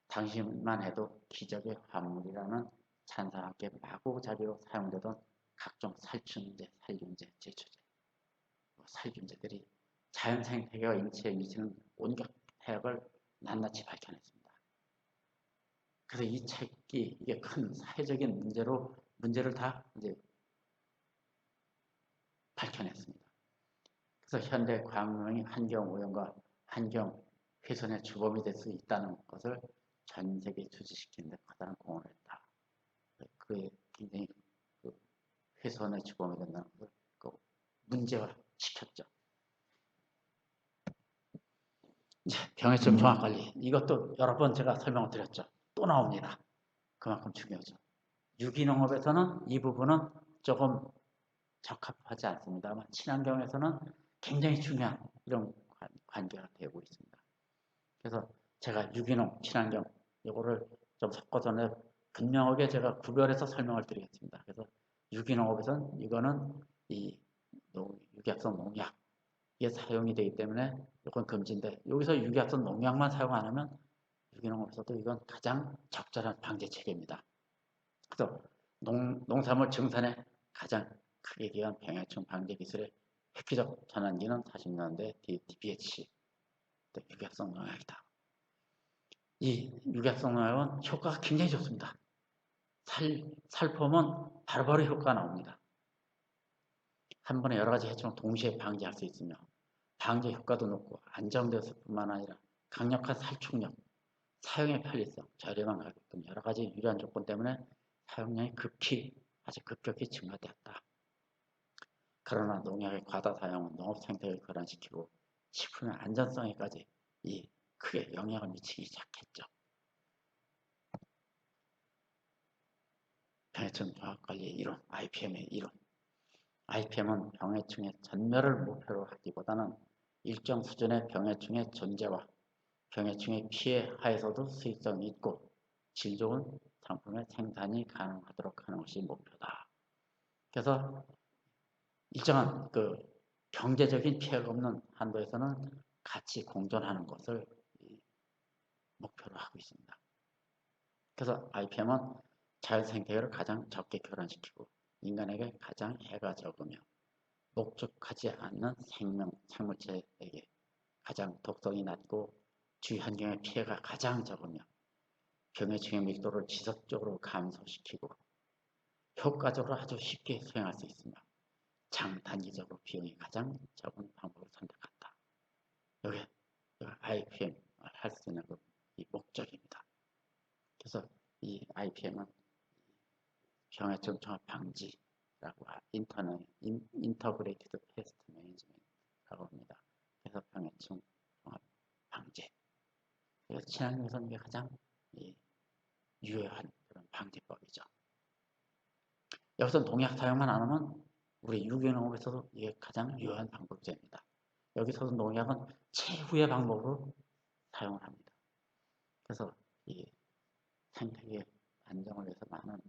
당시만 해도 기적의 환물이라는 찬사와 함께 마구잡이로 사용되던 각종 살충제, 살균제, 제초제, 살균제들이 자연 생태계와 인체에 미치는 온갖 해악을 낱낱이 밝혀냈습니다. 그래서 이 책이 이게 큰 사회적인 문제를 다 이제 밝혀냈습니다. 그래서 현대 과학문명이 환경 오염과 환경 훼손의 주범이 될 수 있다는 것을 전 세계에 주지시키는 데 커다란 공헌을 했다. 그게 굉장히 훼손의 주범이 된다는 것을 문제화시켰죠. 이제 병해충 종합관리, 이것도 여러 번 제가 설명을 드렸죠. 또 나옵니다. 그만큼 중요하죠. 유기농업에서는 이 부분은 조금 적합하지 않습니다만 친환경에서는 굉장히 중요한 이런 관계가 되고 있습니다. 그래서 제가 유기농, 친환경 이거를 좀 섞어서 분명하게 제가 구별해서 설명을 드리겠습니다. 그래서 유기농업에서는 이거는 이 유기학성 농약 이게 사용이 되기 때문에 이건 금지인데 여기서 유기학성 농약만 사용 안 하면 유기농업에서도 이건 가장 적절한 방제 체계입니다. 그래서 농산물 증산에 가장 크게 기여한 병해충 방제 기술의 획기적 전환기는 40년대 DPH 유기학성 농약이다. 이 유기학성 농약은 효과가 굉장히 좋습니다. 살포면 바로바로 효과가 나옵니다. 한 번에 여러 가지 해충을 동시에 방지할 수 있으며 방제 효과도 높고 안정되었을 뿐만 아니라 강력한 살충력, 사용의 편리성, 저렴한 가격 등 여러 가지 유리한 조건 때문에 사용량이 아주 급격히 증가되었다. 그러나 농약의 과다 사용은 농업 생태계를 교란시키고 식품의 안전성에까지 크게 영향을 미치기 시작했죠. 병해충 종합관리의 이론, IPM의 이론. IPM은 병해충의 전멸을 목표로 하기보다는 일정 수준의 병해충의 존재와 병해충의 피해 하에서도 수익성이 있고 질 좋은 상품의 생산이 가능하도록 하는 것이 목표다. 그래서 일정한 경제적인 피해가 없는 한도에서는 같이 공존하는 것을 목표로 하고 있습니다. 그래서 IPM은 자연생태계를 가장 적게 교란시키고 인간에게 가장 해가 적으며 목적하지 않는 생물체에게 가장 독성이 낮고 주위 환경의 피해가 가장 적으며 병해충의 밀도를 지속적으로 감소시키고 효과적으로 아주 쉽게 수행할 수 있으며 장단기적으로 비용이 가장 적은 방법을 선택한다. 여기 IPM 할 수 있는 이 목적입니다. 그래서 이 IPM은 병해충 종합 방지라고 인터그레이티드 페스트 매니지먼트라고 합니다. 그래서 병해충 종합 방제. 그래서 친환경에서는 이게 가장 유효한 그런 방제법이죠. 여기서 농약 사용만 안 하면 우리 유기농업에서도 이게 가장 유효한 방법입니다. 여기서도 농약은 최후의 방법으로 사용을 합니다. 그래서 이 생태계 안정을 위해서 많은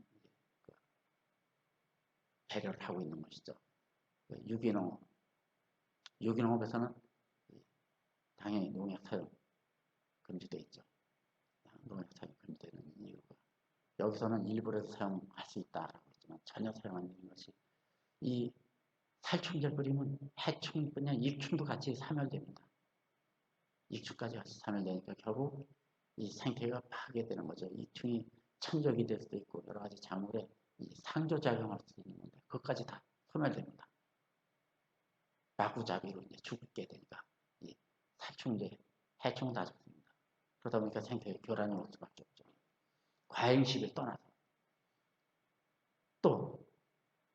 배려를 하고 있는 것이죠. 유기농업에서는 당연히 농약 사용 금지되어 있죠. 농약 사용 금지되는 이유가 여기서는 일부라도 사용할 수 있다라고 했지만 전혀 사용 안 되는 것이 이 살충제를 뿌리면 해충뿐이 아니라 일충도 같이 사멸됩니다. 일충까지 같이 사멸되니까 결국 이 생태계가 파괴되는 거죠. 일충이 천적이 될 수도 있고 여러 가지 작물에 상조작용할 수 있는 건데 그것까지 다 소멸됩니다. 마구잡이로 이제 죽게 되니까 이 살충제, 해충 다 죽습니다. 그러다 보니까 생태계 교란이 올 수밖에 없죠. 과잉식을 떠나서 또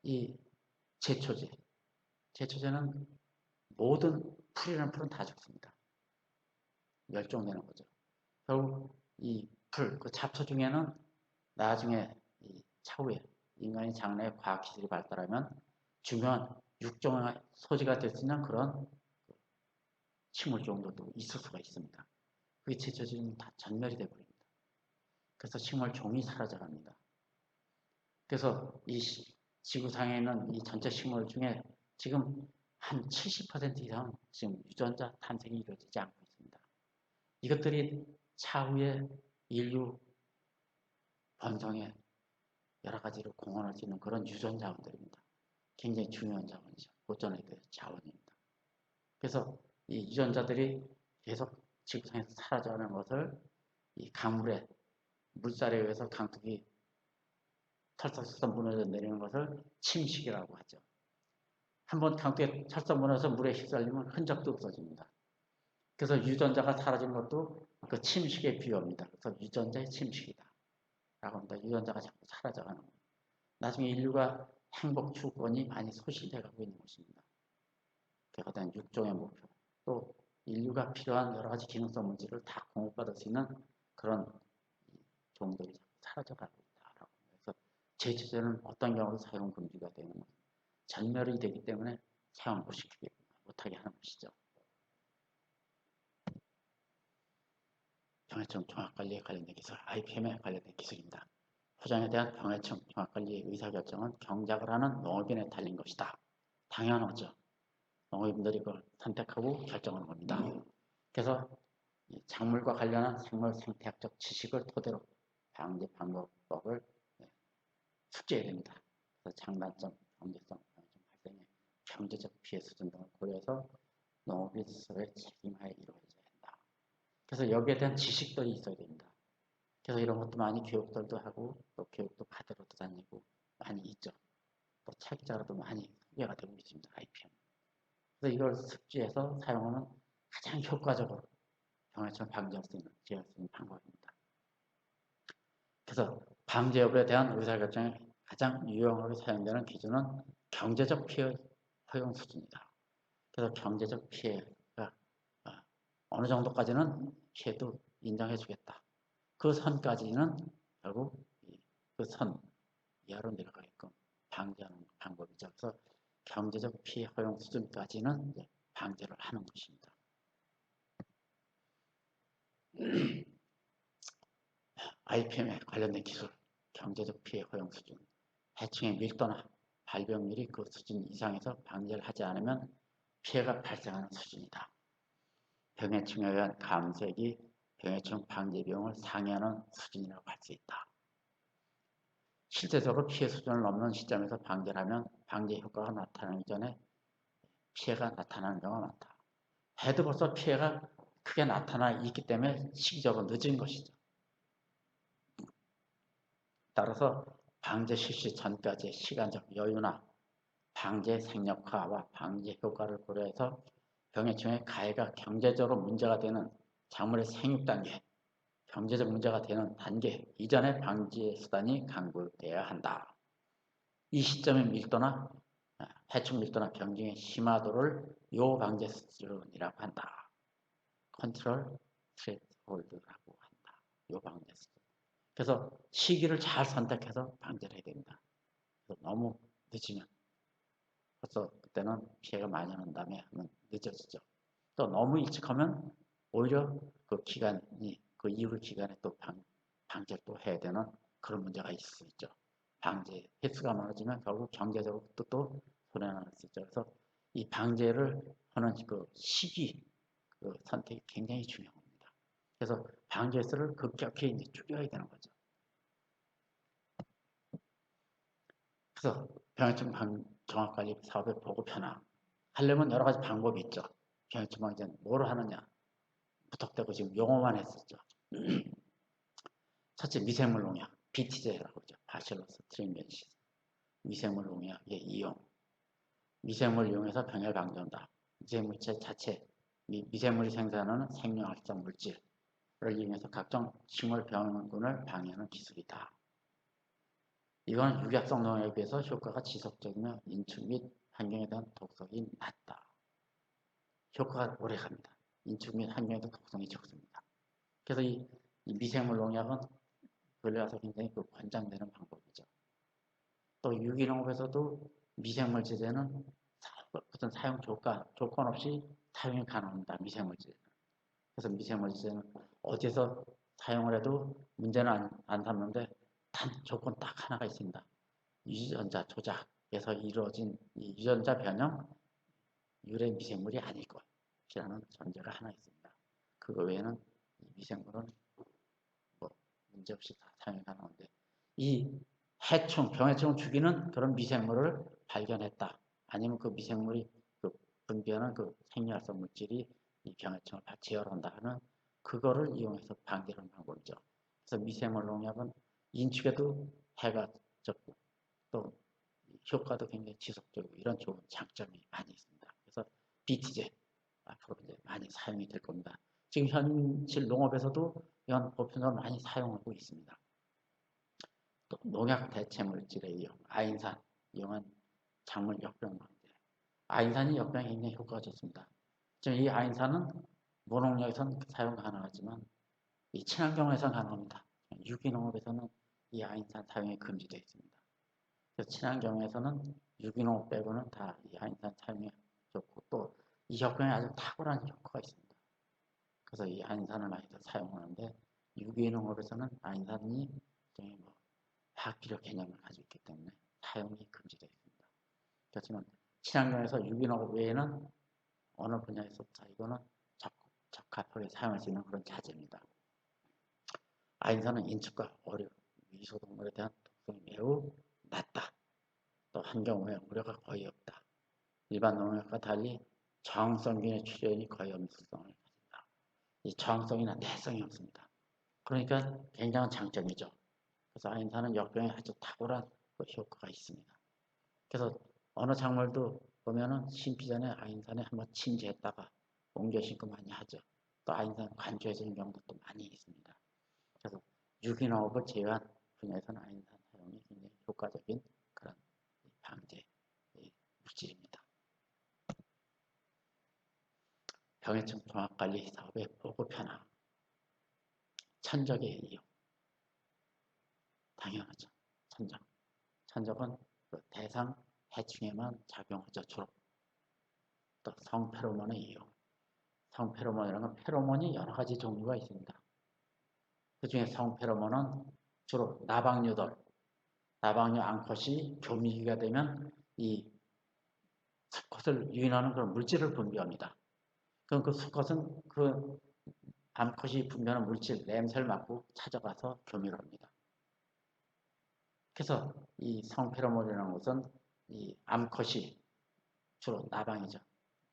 이 제초제, 제초제는 모든 풀이라는 풀은 다 죽습니다. 멸종되는 거죠. 결국 이 풀, 그 잡초 중에는 나중에 이 차후에 인간이 장래에 과학기술이 발달하면 중요한 육종의 소지가 될 수 있는 그런 식물 종들도 있을 수가 있습니다. 그게 제초제는 다 전멸이 되어버립니다. 그래서 식물 종이 사라져갑니다. 그래서 이 지구상에 있는 이 전체 식물 중에 지금 한 70% 이상 지금 유전자 탐색이 이루어지지 않고 있습니다. 이것들이 차후에 인류 번성에 여러 가지로 공헌할 수 있는 그런 유전 자원들입니다. 굉장히 중요한 자원이죠. 보존해야 될 자원입니다. 그래서 이 유전자들이 계속 지구상에서 사라져가는 것을 이 강물에 물살에 의해서 강둑이 털썩털썩 무너져 내리는 것을 침식이라고 하죠. 한번 강둑에 털썩 무너져서 물에 휩쓸리면 흔적도 없어집니다. 그래서 유전자가 사라진 것도 그 침식에 비유합니다. 그래서 유전자의 침식이다. 라고 합니다. 유전자가 자꾸 사라져가는 거예요. 나중에 인류가 행복 추구권이 많이 소실돼 가고 있는 것입니다. 그게 된 육종의 목표. 또 인류가 필요한 여러 가지 기능성 물질을 다 공급받을 수 있는 그런 종들이 사라져가고 있다라고. 그래서 제초제는 어떤 경우도 사용 금지가 되는 거예요. 전멸이 되기 때문에 사용 못하게 하는 것이죠. 병해충 종합관리에 관련된 기술, IPM에 관련된 기술입니다. 포장에 대한 병해충 종합관리의 의사결정은 경작을 하는 농업인에 달린 것이다. 당연하죠. 농업인들이 그걸 선택하고 결정하는 겁니다. 그래서 작물과 관련한 생물 생태학적 지식을 토대로 방제 방법을 숙지해야 됩니다. 그래서 장단점, 경제성, 발생의 경제적 피해 수준 등을 고려해서 농업인 스스로의 책임하에 이루어져야 한다. 그래서 여기에 대한 지식들이 있어야 됩니다. 그래서 이런 것도 많이 교육들도 하고 또 교육도 받으러도 다니고 많이 있죠. 또 책자로도 많이 소개가 되고 있습니다. IPM. 그래서 이걸 숙지해서 사용하면 가장 효과적으로 병해충을 방지할 수 있는, 제어할 수 있는 방법입니다. 그래서 방제 여부에 대한 의사결정에 가장 유용하게 사용되는 기준은 경제적 피해 허용 수준이다. 그래서 경제적 피해가 어느 정도까지는 피해도 인정해 주겠다. 그 선까지는 결국 그 선 이하로 내려가게끔 방지하는 방법이죠. 그래서 경제적 피해 허용 수준까지는 방제를 하는 것입니다. IPM에 관련된 기술, 경제적 피해 허용 수준, 해충의 밀도나 발병률이 그 수준 이상에서 방제를 하지 않으면 피해가 발생하는 수준이다. 병해충에 의한 감색이 병해충 방제 비용을 상회하는 수준이라고 할 수 있다. 실제적으로 피해 수준을 넘는 시점에서 방제를 하면 방제 효과가 나타나기 전에 피해가 나타나는 경우가 많다. 해도 벌써 피해가 크게 나타나 있기 때문에 시기적으로 늦은 것이죠. 따라서 방제 실시 전까지의 시간적 여유나 방제 생력화와 방제 효과를 고려해서 병해충의 가해가 경제적으로 문제가 되는 작물의 생육 단계, 경제적 문제가 되는 단계 이전의 방지 수단이 강구되어야 한다. 이 시점의 밀도나 해충 밀도나 병증의 심화도를 요 방제 수준이라고 한다. 컨트롤 스레스홀드라고 한다. 요 방제 수준. 그래서 시기를 잘 선택해서 방제를 해야 됩니다. 너무 늦으면 벌써 그때는 피해가 많이 난 다음에 하면 늦어지죠. 또 너무 일찍 하면 오히려 그 기간이 그 이후 기간에 또 방제를 또 해야 되는 그런 문제가 있을 수 있죠. 방제 횟수가 많아지면 결국 경제적으로 또 손해가 날 수 있죠. 그래서 이 방제를 하는 그 시기 그 선택이 굉장히 중요합니다. 그래서 방제 횟수를 급격히 이제 줄여야 되는 거죠. 그래서 병해충 종합관리 사업의 보급 현황 하려면 여러 가지 방법이 있죠. 병해충 방제는 뭘 하느냐 무턱대고 지금 용어만 했었죠. 첫째 미생물 농약 BT제라고 하죠. 바실러스 트림벤시스. 미생물 농약의 이용. 미생물을 이용해서 병을 방지한다. 미생물체 자체, 미생물이 생산하는 생명활성 물질을 이용해서 각종 식물 병균을 방해하는 기술이다. 이건 유약성 농약에 비해서 효과가 지속적이며 인축 및 환경에 대한 독성이 낮다. 효과가 오래갑니다. 인축 및 환경에 대한 독성이 적습니다. 그래서 이 미생물 농약은 걸려서 굉장히 권장되는 방법이죠. 또 유기농업에서도 미생물 제재는 어떤 사용 조건 없이 사용이 가능합니다. 미생물 제재는. 그래서 미생물 제재는 어디서 사용을 해도 문제는 안 삼는데 단 조건 딱 하나가 있습니다. 유전자 조작에서 이루어진 이 유전자 변형 유래 미생물이 아닐 것이라는 전제가 하나 있습니다. 그거 외에는 이 미생물은 뭐 문제없이 다 사용이 가능한데 이 해충, 병해충을 죽이는 그런 미생물을 발견했다. 아니면 그 미생물이 그 분비하는 그 생리활성 물질이 이 병해충을 제어한다 하는 그거를 이용해서 방지하는 방법이죠. 그래서 미생물 농약은 인축에도 해가 적고 또 효과도 굉장히 지속적이고 이런 좋은 장점이 많이 있습니다. 그래서 BT제 앞으로 이제 많이 사용이 될 겁니다. 지금 현실 농업에서도 이런 보편적으로 많이 사용하고 있습니다. 또 농약 대체 물질의 이용, 아인산 이용한 작물 역병 방제. 아인산이 역병에 굉장히 효과가 좋습니다. 지금 이 아인산은 무농약에서는 사용 가능하지만 이 친환경에서는 가능합니다. 유기농업에서는 이 아인산 사용이 금지되어 있습니다. 그래서 친환경에서는 유기농 빼고는 다 이 아인산 사용이 좋고 또 이 역병에 아주 탁월한 효과가 있습니다. 그래서 이 아인산을 많이 사용하는데 유기농업에서는 아인산이 굉장히 화학비료 개념을 가지고 있기 때문에 사용이 금지되어 있습니다. 그렇지만 친환경에서 유기농업 외에는 어느 분야에서부터 이거는 적합하게 사용할 수 있는 그런 자재입니다. 아인산은 인축과 어류, 미소동물에 대한 독성이 매우 낮다. 또 환경오염 우려가 거의 없다. 일반 농약과 달리 저항성균의 출현이 거의 없는 특성을 가진다. 이 저항성이나 내성이 없습니다. 그러니까 굉장한 장점이죠. 그래서 아인산은 역병에 아주 탁월한 효과가 있습니다. 그래서 어느 작물도 보면은 심기 전에 아인산에 한번 침지했다가 옮겨 심고 많이 하죠. 또 아인산 관조해지는 경우도 또 많이 있습니다. 그래서 유기농업을 제외한 분야에서는 아인산 사용이 굉장히 효과적인 그런 방제 물질입니다. 병해충 종합관리 사업의 보급 변화, 천적의 이용, 당연하죠. 천적은 그 대상 해충에만 작용하죠. 주로 또 성페로몬의 이용, 성페로몬이라는 건 페로몬이 여러 가지 종류가 있습니다. 그 중에 성페로몬은 주로 나방류 암컷이 교미기가 되면 이 수컷을 유인하는 그런 물질을 분비합니다. 그럼 그 수컷은 그 암컷이 분비하는 물질, 냄새를 맡고 찾아가서 교미를 합니다. 그래서 이 성페로몬이라는 것은 이 암컷이 주로 나방이죠.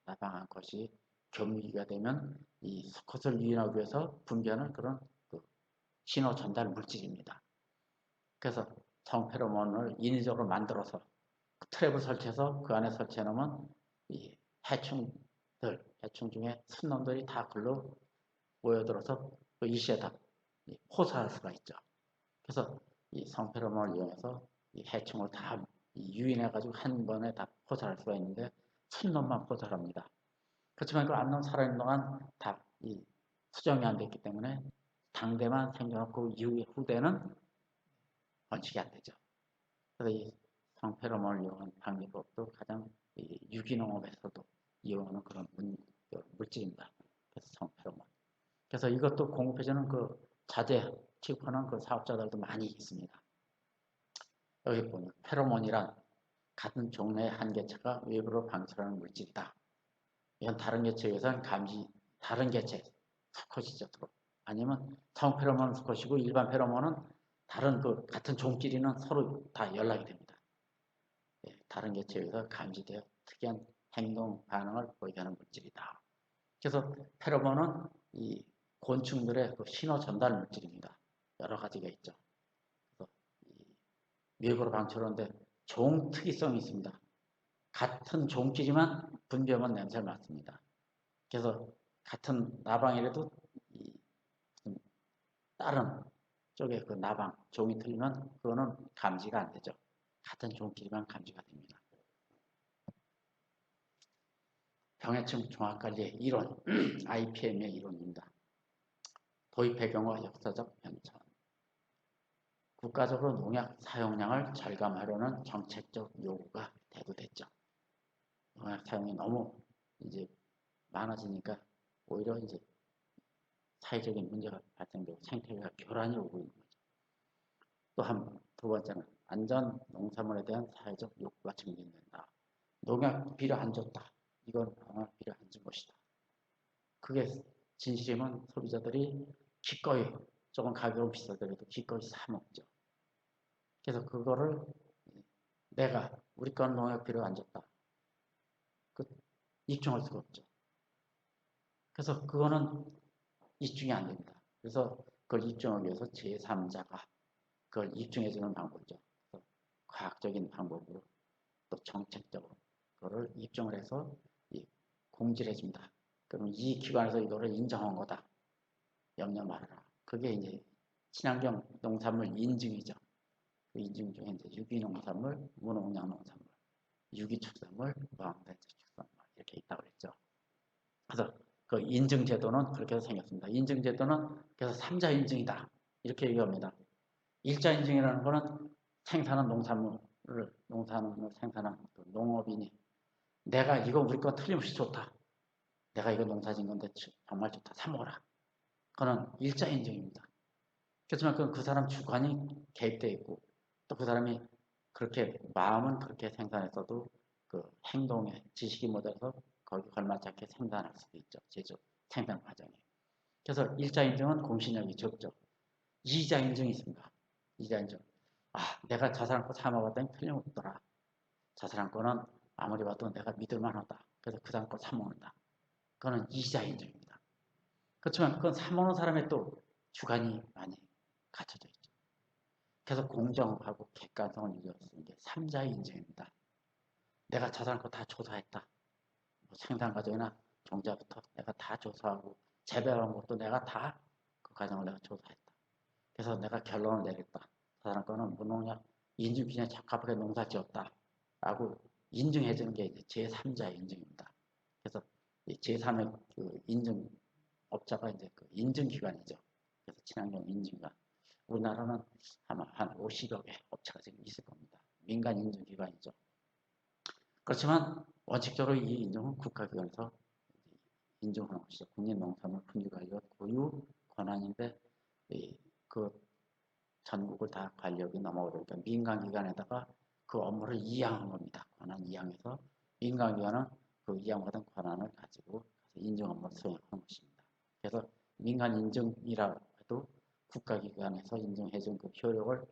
나방 암컷이 교미기가 되면 이 수컷을 유인하기 위해서 분비하는 그런 그 신호 전달 물질입니다. 그래서 성페로몬을 인위적으로 만들어서 트랩을 설치해서 그 안에 설치해 놓으면 이 해충 중에 순놈들이 다 글로 모여들어서 그 일시에다 포사할 수가 있죠. 그래서 이 성페로몬을 이용해서 이 해충을 다 유인해가지고 한 번에 다 포사할 수가 있는데 순놈만 포사합니다. 그렇지만 그 암놈 살아있는 동안 다 이 수정이 안 됐기 때문에 당대만 생겨놓고 후대는 번식이 안 되죠. 그래서 이 성페로몬을 이용한 방지법도 가장 유기농업에서도 이용하는 그런 물질입니다. 그래서 성페로몬. 그래서 이것도 공급해주는 그 자재 취급하는 그 사업자들도 많이 있습니다. 여기 보면 페로몬이란 같은 종류의 한 개체가 외부로 방출하는 물질이다. 이건 다른 개체에 의해서는 다른 개체, 수컷이죠. 아니면 성페로몬은 수컷이고 일반 페로몬은 다른 그 같은 종끼리는 서로 다 연락이 됩니다. 다른 개체에 의해서 감지되어 특이한 행동 반응을 보이게 하는 물질이다. 그래서 페로몬은 이 곤충들의 그 신호 전달 물질입니다. 여러 가지가 있죠. 그래서 외부로 방출하는데 종 특이성이 있습니다. 같은 종끼리만 분비하면 냄새를 맡습니다. 그래서 같은 나방이라도 다른 쪽에 그 나방 종이 틀리면 그거는 감지가 안 되죠. 같은 종끼리만 감지가 됩니다. 병해충 종합관리의 이론, IPM의 이론입니다. 도입 배경과 역사적 변천. 국가적으로 농약 사용량을 절감하려는 정책적 요구가 대두됐죠. 농약 사용이 너무 이제 많아지니까 오히려 이제 사회적인 문제가 발생되고 생태계가 교란이 오고 있는 거죠. 또 두 번째는 안전 농산물에 대한 사회적 욕구가 증진된다. 농약 비료 안 줬다. 이건 농약 비료 안 준 것이다. 그게 진실이면 소비자들이 기꺼이 조금 가격은 비싸더라도 기꺼이 사 먹죠. 그래서 그거를 내가 우리 건 농약 비료 안 줬다. 그 입증할 수가 없죠. 그래서 그거는 입증이 안 됩니다. 그래서 그걸 입증하기 위해서 제3자가 그걸 입증해주는 방법이죠. 그래서 과학적인 방법으로 또 정책적으로 그거를 입증을 해서 공지를 해줍니다. 그러면 이 기관에서 이거를 인정한 거다. 염려 말아라. 그게 이제 친환경 농산물 인증이죠. 그 인증 중에 이제 유기농산물, 무농약 농산물, 유기축산물, 무항대체 축산물 이렇게 있다고 그랬죠. 그래서 그 인증 제도는 그렇게 해서 생겼습니다. 인증 제도는 그래서 3자 인증이다. 이렇게 얘기합니다. 1자 인증이라는 거는 생산한 농산물을 생산한 그 농업인이 내가 이거 우리 거 틀림없이 좋다. 내가 이거 농사진 건데 정말 좋다. 사 먹어라. 그거는 1자 인증입니다. 그렇지만 그 사람 주관이 개입되어 있고 또 그 사람이 그렇게 마음은 그렇게 생산했어도 그 행동에 지식이 못해서 거기 걸맞지 않게 생산할 수도 있죠. 제조 생산 과정에. 그래서 1자 인증은 공신력이 적죠. 2자 인증이 있습니다. 2자 인증. 내가 저 사람 거 사 먹었더니 틀림없더라. 저 사람 거는 아무리 봐도 내가 믿을만하다. 그래서 그 사람 거 사 먹는다. 그거는 2자 인증입니다. 그렇지만 그건 사 먹는 사람의 또 주관이 많이 갖춰져 있죠. 그래서 공정하고 객관성을 이루어쓰는 게 3자 인증입니다. 내가 저 사람 거 다 조사했다. 뭐 생산 과정이나 종자부터 내가 다 조사하고 재배한 것도 내가 다 그 과정을 내가 조사했다. 그래서 내가 결론을 내렸다. 저 사람 거는 무농약 인증 기준에 적합하게 농사 지었다. 라고 인증해주는 게 이제 제3자 인증입니다. 그래서 제3의 그 인증업자가 이제 그 인증기관이죠. 그래서 친환경 인증기관. 우리나라는 아마 한 50여 개 업체가 지금 있을 겁니다. 민간 인증기관이죠. 그렇지만 원칙적으로 이 인증은 국가기관에서 인증하는 것이죠. 국민농산물 품질관리원 고유 권한인데 그 전국을 다 관력이 넘어오니까 민간기관에다가 그 업무를 이양한 겁니다. 권한 이양해서 민간기관은 그 이양받은 권한을 가지고 인증 업무를 수행하는 것입니다. 그래서 민간 인증이라 해도 국가기관에서 인증해준 그 효력을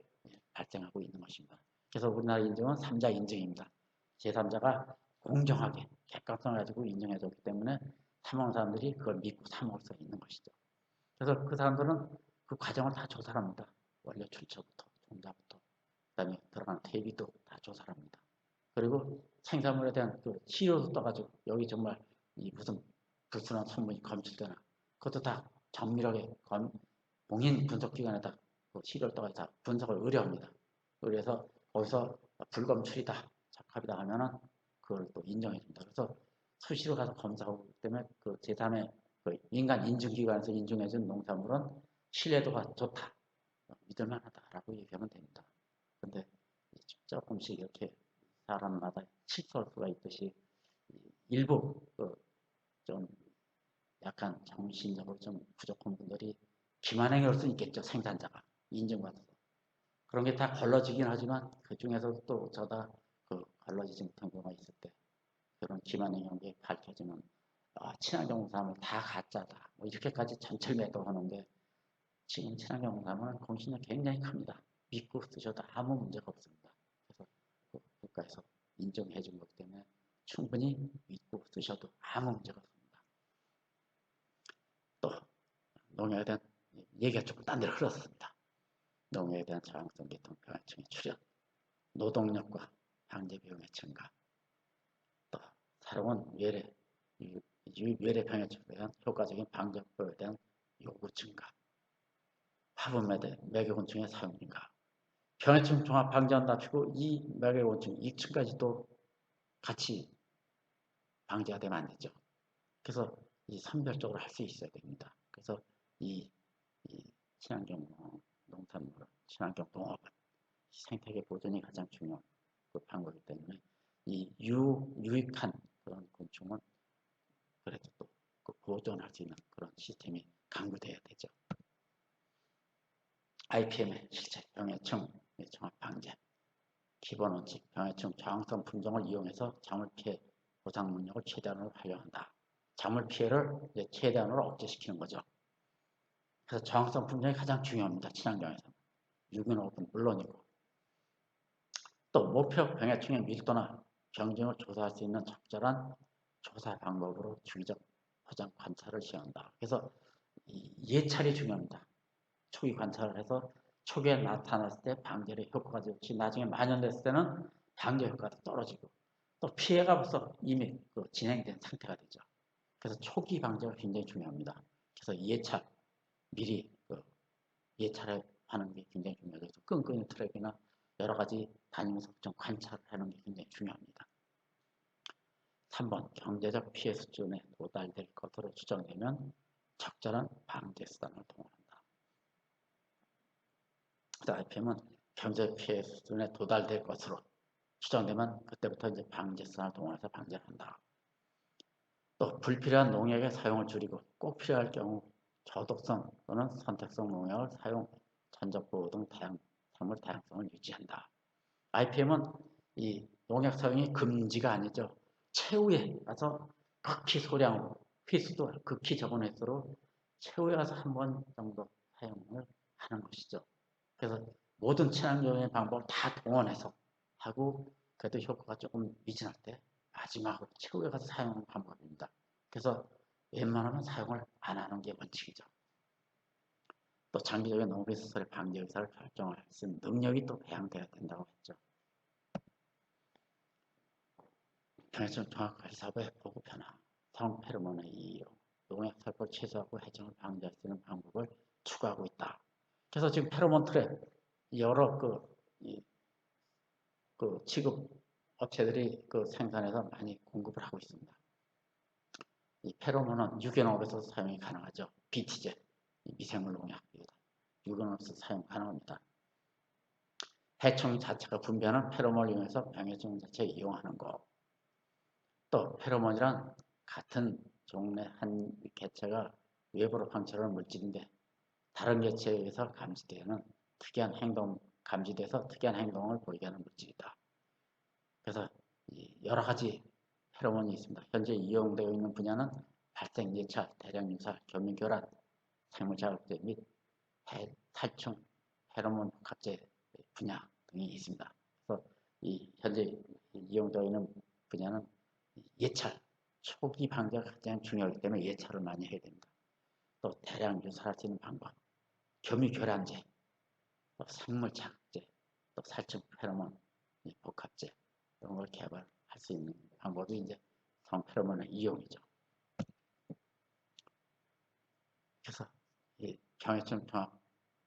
발생하고 있는 것입니다. 그래서 우리나라 인증은 3자 인증입니다. 제3자가 공정하게 객관성을 가지고 인정해줬기 때문에 사먹는 사람들이 그걸 믿고 사먹을 수 있는 것이죠. 그래서 그 사람들은 그 과정을 다 조사합니다. 원료 출처부터 종자부터 그다음에 들어가는 대비도 다 조사합니다. 그리고 생산물에 대한 그 시료도 떠가지고 여기 정말 이 무슨 불순한 성분이 검출되나 그것도 다 정밀하게 공인 분석기관에다 그 시료를 떠가지고 다 분석을 의뢰합니다. 의뢰해서 거기서 불검출이다 적합이다 하면은 그걸 또 인정해 줍니다. 그래서 수시로 가서 검사하고 그렇기 때문에 그 제3의 그 민간 인증기관에서 인증해준 농산물은 신뢰도가 좋다, 믿을만하다라고 얘기하면 됩니다. 근데 조금씩 이렇게 사람마다 실수할 수가 있듯이 일부 좀 약간 정신적으로 좀 부족한 분들이 기만행위 할 수 있겠죠. 생산자가 인증받아서 그런 게 다 걸러지긴 하지만 그 중에서도 또 저다 그 걸러지지 못한 경우가 있을 때 그런 기만행위한 게 밝혀지면 친환경 농산물 다 가짜다 뭐 이렇게까지 전철매도하는데 지금 친환경 농산물은 공신력 굉장히 큽니다. 믿고 쓰셔도 아무 문제가 없습니다. 그래서 그 국가에서 인정해 준 거기 때문에 충분히 믿고 쓰셔도 아무 문제가 없습니다. 또 농약에 대한 얘기가 조금 딴 데로 흘렀습니다. 농약에 대한 저항성 계통 병해충의 출현. 노동력과 방제 비용의 증가, 또 새로운 외래 병해충에 대한 효과적인 방제법에 대한 요구 증가, 화분 매개곤충의 사용 증가, 병해충 종합 방지한다 치고 이 매개곤충 2층까지도 같이 방제가 되면 안 되죠. 그래서 이 선별적으로 할 수 있어야 됩니다. 그래서 이 친환경 농산물, 친환경 농업은 생태계 보존이 가장 중요한 그 방법이기 때문에 이 유익한 그런 곤충은 그래도 또 그 보존할 수 있는 그런 시스템이 강구돼야 되죠. IPM의 실제 병해충 종합 방제 기본 원칙, 병해충 저항성 품종을 이용해서 작물 피해 보상 능력을 최대한으로 활용한다. 작물 피해를 최대한으로 억제시키는 거죠. 그래서 저항성 품종이 가장 중요합니다. 친환경에서. 유기농은 물론이고. 또 목표 병해충의 밀도나 병증을 조사할 수 있는 적절한 조사 방법으로 주기적 포장 관찰을 시행한다. 그래서 예찰이 중요합니다. 초기 관찰을 해서 초기에 나타났을 때 방제의 효과가 좋지 나중에 만연됐을 때는 방제 효과도 떨어지고 또 피해가 벌써 이미 진행된 상태가 되죠. 그래서 초기 방제가 굉장히 중요합니다. 그래서 예찰, 미리 예찰을 하는 게 굉장히 중요해요. 그래서 끈끈이 트랩이나 여러 가지 다니면서 좀 관찰을 하는 게 굉장히 중요합니다. 3번 경제적 피해 수준에 도달될 것으로 추정되면 적절한 방제 수단을 동원한다. IPM은 경제 피해 수준에 도달될 것으로 추정되면 그때부터 이제 방제 수단을 동원해서 방제를 한다. 또 불필요한 농약의 사용을 줄이고 꼭 필요할 경우 저독성 또는 선택성 농약을 사용, 전적보호 등 작물 다양성을 유지한다. IPM은 이 농약 사용이 금지가 아니죠. 최후에 가서 극히 소량으로 필수도 극히 적은 횟수로 최후에 가서 한 번 정도 사용을 하는 것이죠. 그래서 모든 친환경의 방법을 다 동원해서 하고 그래도 효과가 조금 미진할 때 마지막으로 최후에 가서 사용하는 방법입니다. 그래서 웬만하면 사용을 안 하는 게 원칙이죠. 또 장기적인 농업시설의 방제 의사를 결정할 수 있는 능력이 또 배양되어야 된다고 했죠. 병해충 종합관리사업의 보고 변화, 성페로몬의 이용, 농약 살포를 최소화하고 해충을 방지할 수 있는 방법을 추구하고 있다. 그래서 지금 페로몬 트랩 여러 취급 업체들이 생산해서 많이 공급을 하고 있습니다. 이 페로몬은 유기농업에서 사용이 가능하죠. BT제, 미생물 농약, 유기농업에서 사용 가능합니다. 해충 자체가 분비하는 페로몬을 이용해서 병해충 자체를 이용하는 것. 또 페로몬이란 같은 종의 한 개체가 외부로 방출하는 물질인데 다른 개체에 의해서 감지되는 특이한 행동, 감지돼서 특이한 행동을 보이게 하는 물질이다. 그래서 여러 가지 페로몬이 있습니다. 현재 이용되어 있는 분야는 발생 예찰, 대량 유사, 교민 교란, 생물 자극제 및 탈충, 페로몬 복합제 분야 등이 있습니다. 그래서 현재 이용되어 있는 분야는 예찰, 초기 방제가 가장 중요하기 때문에 예찰을 많이 해야 됩니다. 또 대량 유사할 수 있는 방법, 교미 교란제, 또 생물 자극제, 또 살충 페로몬 복합제 이런 걸 개발할 수 있는 방법이 이제 성페로몬의 이용이죠. 그래서 이 병해충 종합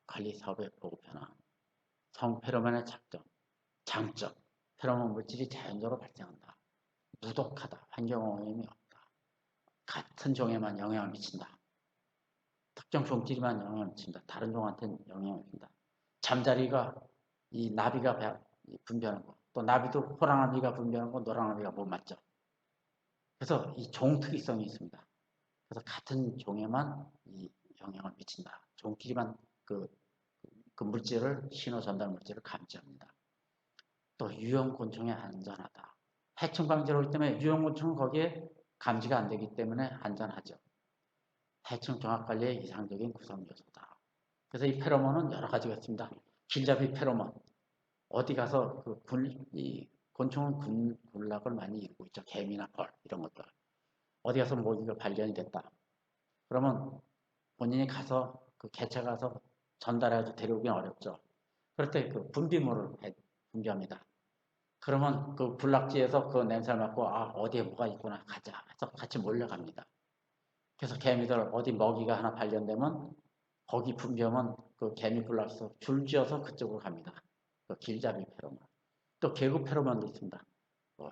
관리 사업의 보고 변화, 성페로몬의 장점, 페로몬 물질이 자연적으로 발생한다. 무독하다, 환경오염이 없다. 같은 종에만 영향을 미친다. 특정 종끼리만 영향을 미친다. 다른 종한테는 영향을 미친다. 잠자리가 이 나비가 분비하는 거, 또 나비도 호랑나비가 분비하는 거, 노랑나비가 못 맞죠. 그래서 이 종 특이성이 있습니다. 그래서 같은 종에만 이 영향을 미친다. 종끼리만 그 물질을 신호 전달 물질을 감지합니다. 또 유형곤충에 안전하다. 해충 방지를 하기 때문에 유형곤충은 거기에 감지가 안 되기 때문에 안전하죠. 해충 종합관리의 이상적인 구성 요소다. 그래서 이 페로몬은 여러 가지가 있습니다. 길잡이 페로몬. 어디 가서 이 곤충은 군락을 많이 이루고 있죠. 개미나 벌 이런 것들. 어디 가서 모기가 발견이 됐다. 그러면 본인이 가서 그 개체가 가서 전달해서 데려오기는 어렵죠. 그럴 때 분비물을 분비합니다. 그러면 그 군락지에서 그 냄새를 맡고 아 어디에 뭐가 있구나 가자 해서 같이 몰려갑니다. 그래서 개미들 어디 먹이가 하나 발견되면 거기 분비하면 그 개미 군락지에서 줄지어서 그쪽으로 갑니다. 그 길잡이 페로몬. 또 개구 페로몬도 있습니다. 뭐,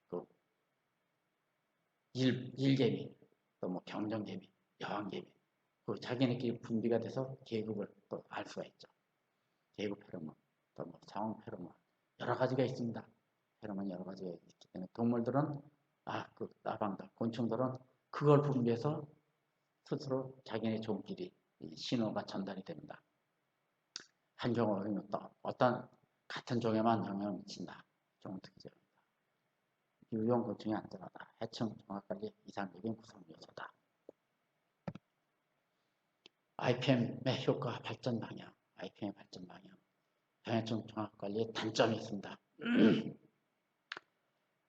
그 일개미, 또 뭐 경정개미, 여왕개미. 그 자기네끼리 분비가 돼서 계급을 또 알 수가 있죠. 계급 페로몬, 또 뭐 상황 페로몬 여러 가지가 있습니다. 페로몬 여러 가지가 있기 때문에 동물들은 그 나방들, 곤충들은 그걸 분비해서 스스로 자기네 종끼리 신호가 전달이 됩니다. 한 경우는 또 어떤 같은 종에만 영향을 미친다. 종 특징입니다. 유용 곤충이 안전하다. 해충 종합관리 이상적인 구성 요소다. IPM의 효과 발전 방향, IPM 발전 방향. 병해충 종합관리에 단점이 있습니다.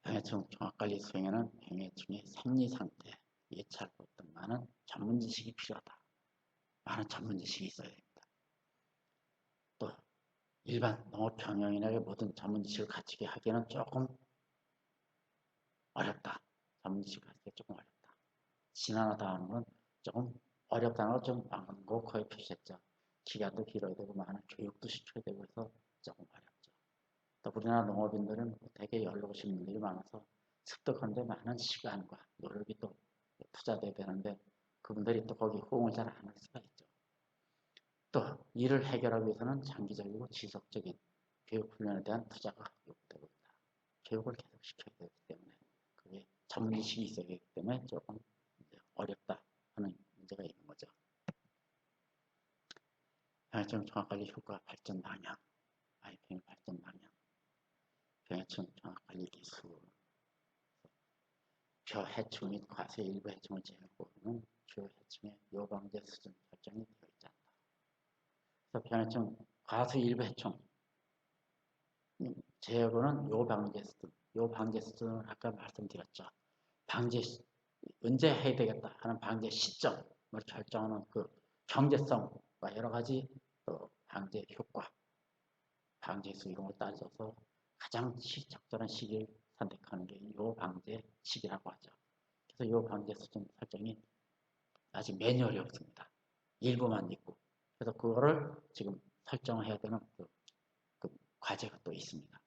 병해충 종합관리 수행에는 병해충의 생리상태, 예찰 등 많은 전문 지식이 필요하다. 많은 전문 지식이 있어야 됩니다. 또 일반 농업 경영인에게 모든 전문 지식을 갖추게 하기에는 조금 어렵다. 전문 지식을 갖추기 조금 어렵다. 지난하다 하는 건 조금 어렵다는 걸 좀 완곡하게 표시했죠. 기간도 길어야 되고 많은 교육도 시켜야 되고 해서 조금 어렵죠. 또 우리나라 농업인들은 되게 연로하신 분들이 많아서 습득하는데 많은 시간과 노력이 또 투자돼야 되는데 그분들이 또 거기 호응을 잘 안 할 수가 있죠. 또 이를 해결하기 위해서는 장기적이고 지속적인 교육훈련에 대한 투자가 요구되고 있다. 교육을 계속 시켜야 되기 때문에 그게 전문지식이 있어야 되기 때문에 조금 어렵다 하는 문제가 있는 거죠. 병해충 종합관리 효과 발전 방향, IPM 발전 방향, 병해충 종합관리 기술, 벼해충 및 과수의 일부 해충을 제외하고는 주요 해충의 요방제 수준 설정이 되어 있지 않다. 그래서 병해충, 과수 일부 해충 제외하고는 요방제 수준, 요방제 수준을 아까 말씀드렸죠. 방제 언제 해야 되겠다 하는 방제 시점을 결정하는 그 경제성과 여러 가지 또 방제 효과, 방제 수 이런 걸 따져서 가장 적절한 시기를 선택하는 게 요 방제 시기라고 하죠. 그래서 요 방제 수준 설정이 아직 매뉴얼이 없습니다. 일부만 있고. 그래서 그거를 지금 설정해야 되는 그 과제가 또 있습니다.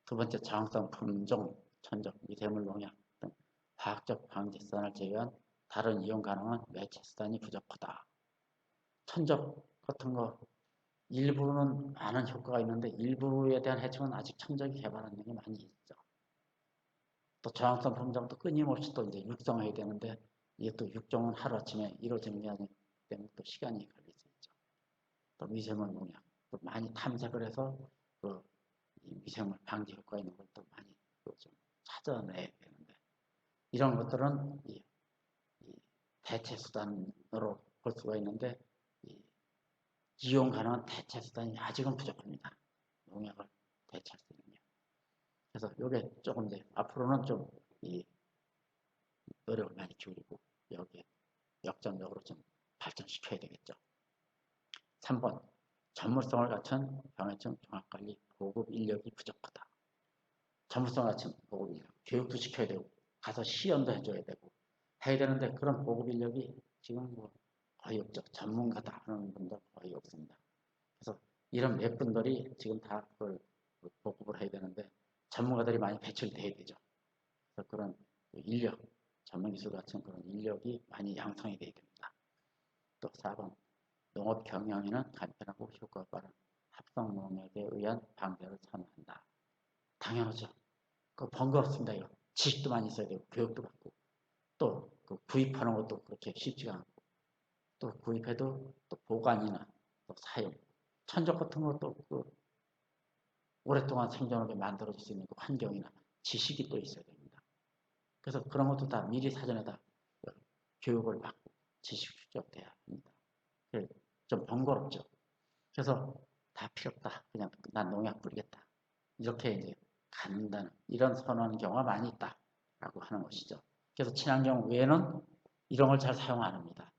두 번째, 저항성 품종, 천적, 미세물 농약 등 화학적 방제 수단을 제외한 다른 이용 가능한 매체 수단이 부족하다. 천적 같은 거 일부는 많은 효과가 있는데 일부에 대한 해충은 아직 천적이 개발하는 게 많이 있죠. 또 저항성 품종도 끊임없이 또 이제 육성해야 되는데 이게 또 육종은 하루아침에 이루어지는 게 아니기 때문에 또 시간이 걸릴 수 있죠. 또 미세물 농약 또 많이 탐색을 해서 그 미세물 방지 효과 있는 걸 또 많이 좀 찾아내야 되는데 이런 것들은 이 대체 수단으로 볼 수가 있는데 이용 가능한 대체 수단이 아직은 부족합니다. 농약을 대체할 수 있는 게. 그래서 이게 조금 이제 앞으로는 좀 이 노력을 많이 기울이고 여기에 역전적으로 좀 발전시켜야 되겠죠. 3번 전문성을 갖춘 병해충 종합관리 보급 인력이 부족하다. 전문성 갖춘 보급 인력, 교육도 시켜야 되고 가서 시연도 해줘야 되고 해야 되는데 그런 보급 인력이 지금 뭐 거의 없죠. 전문가다 하는 분들 거의 없습니다. 그래서 이런 몇 분들이 지금 다 그걸 보급을 해야 되는데 전문가들이 많이 배출돼야 되죠. 그래서 그런 인력, 전문기술 같은 그런 인력이 많이 양성이 돼야 됩니다. 또 4번 농업 경영에는 간편하고 효과가 빠른 합성 농약에 의한 방제를 선호한다. 당연하죠. 그 번거롭습니다. 이거 지식도 많이 있어야 되고 교육도 받고 또 그 구입하는 것도 그렇게 쉽지가 않고 또 구입해도 또 보관이나 또 사용 천적 같은 것도 그 오랫동안 생존하게 만들어줄 수 있는 그 환경이나 지식이 또 있어야 됩니다. 그래서 그런 것도 다 미리 사전에 다 교육을 받고 지식 축적돼야 합니다. 좀 번거롭죠. 그래서 다 필요 없다. 그냥 난 농약 뿌리겠다. 이렇게 이제 갖는다는 이런 선호하는 경우가 많이 있다라고 하는 것이죠. 그래서 친환경 외에는 이런 걸 잘 사용 안 합니다.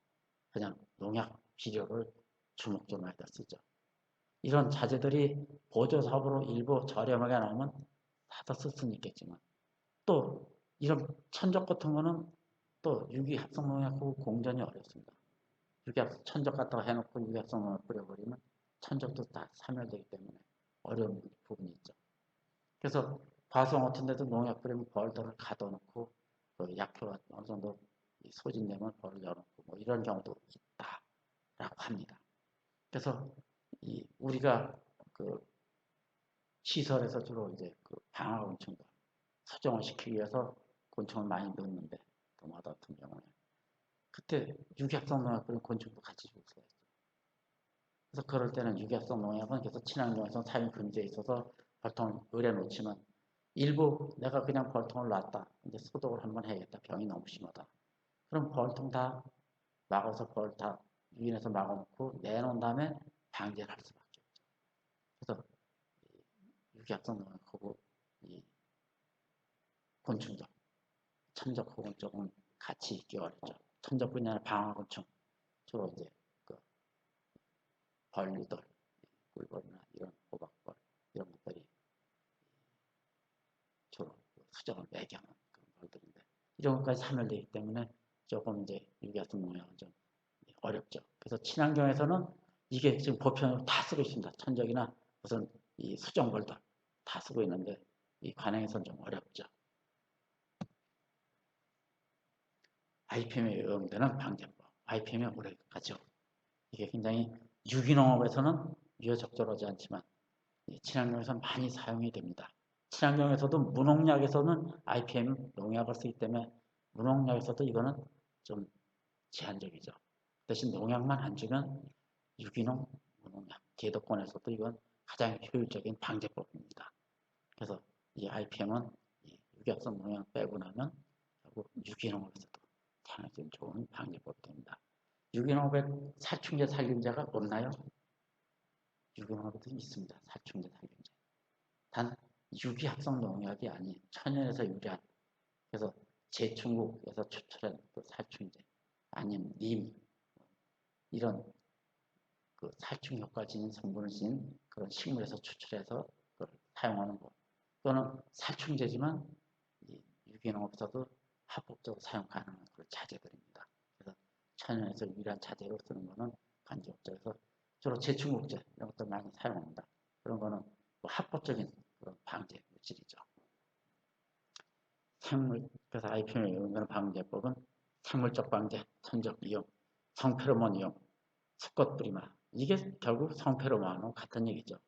그냥 농약 비료를 주먹조말에다 쓰죠. 이런 자재들이 보조사업으로 일부 저렴하게 나오면 사서 쓸 수는 있겠지만 또 이런 천적 같은 거는 또 유기합성 농약하고 공존이 어렵습니다. 천적 갖다가 해놓고 유기합성 농약 뿌려버리면 천적도 다 사멸되기 때문에 어려운 부분이 있죠. 그래서 과수원 같은 데도 농약 뿌리면 벌들을 가둬놓고 그 약효가 어느 정도 소진되면 벌을 열어놓고 뭐 이런 경우도 있다라고 합니다. 그래서 우리가 그 시설에서 주로 이제 그 방화곤충들 수정을 시키기 위해서 곤충을 많이 넣는데 도마도 같은 경우에 그때 유기합성 농약 뿌린 곤충도 같이 죽을 수가 있어요. 그래서 그럴 때는 유기합성 농약은 계속 친환경에서 사용 금지에 있어서 벌통을 의뢰 놓지만 일부 내가 그냥 벌통을 놨다. 이제 소독을 한번 해야겠다. 병이 너무 심하다. 그럼 벌통 다 막아서 벌 다 유인해서 막아놓고 내놓은 다음에 방제를 할 수밖에 없죠. 그래서 유기합성 농약하고 이 곤충들, 천적하고는 조금 같이 있기 어렵죠. 천적뿐이 아니라 방화곤충, 주로 이제 그 벌류들, 꿀벌이나 이런 호박벌 이런 것들이 주로 수정을 매개하는 그런 벌들인데 이런 것까지 사멸되기 때문에 조금 이제 유기합성 농약은 좀 어렵죠. 그래서 친환경에서는 이게 지금 보편으로 다 쓰고 있습니다. 천적이나 무슨 이 수정벌들 다 쓰고 있는데 이 관행에서는 좀 어렵죠. IPM에 의용되는 방제법, IPM에 오래 가죠. 이게 굉장히 유기농업에서는 비교적절하지 않지만 친환경에서 많이 사용이 됩니다. 친환경에서도 무농약에서는 IPM 농약을 쓰기 때문에 무농약에서도 이거는 좀 제한적이죠. 대신 농약만 안 주면 유기농, 무농약, 제도권에서도 이건 가장 효율적인 방제법입니다. 그래서 이 IPM은 유기합성 농약 빼고 나면 결국 유기농업에서도 상당히 좋은 방제법이 됩니다. 유기농업에 살충제 살균제가 없나요? 유기농업에도 있습니다. 살충제 살균제. 단 유기합성 농약이 아닌 천연에서 유래한 그래서 제충국에서 추출한 그 살충제 아니면 님 이런 그 살충 효과 지닌 성분을 지닌 그런 식물에서 추출해서 그걸 사용하는 것. 또는 살충제지만 이 유기농업에서도 합법적으로 사용 가능한 그런 자재들입니다. 그래서 천연에서 유일한 자재로 쓰는 거는 관계업체에서 주로 제충국제 이런 것들 많이 사용합니다. 그런 거는 뭐 합법적인 그런 방제 물질이죠. 생물 그래서 IPM에 의존하는 방제법은 생물적 방제, 천적 이용, 성페로몬 이용, 수컷 뿌리마 이게 결국 성페로몬하고 같은 얘기죠.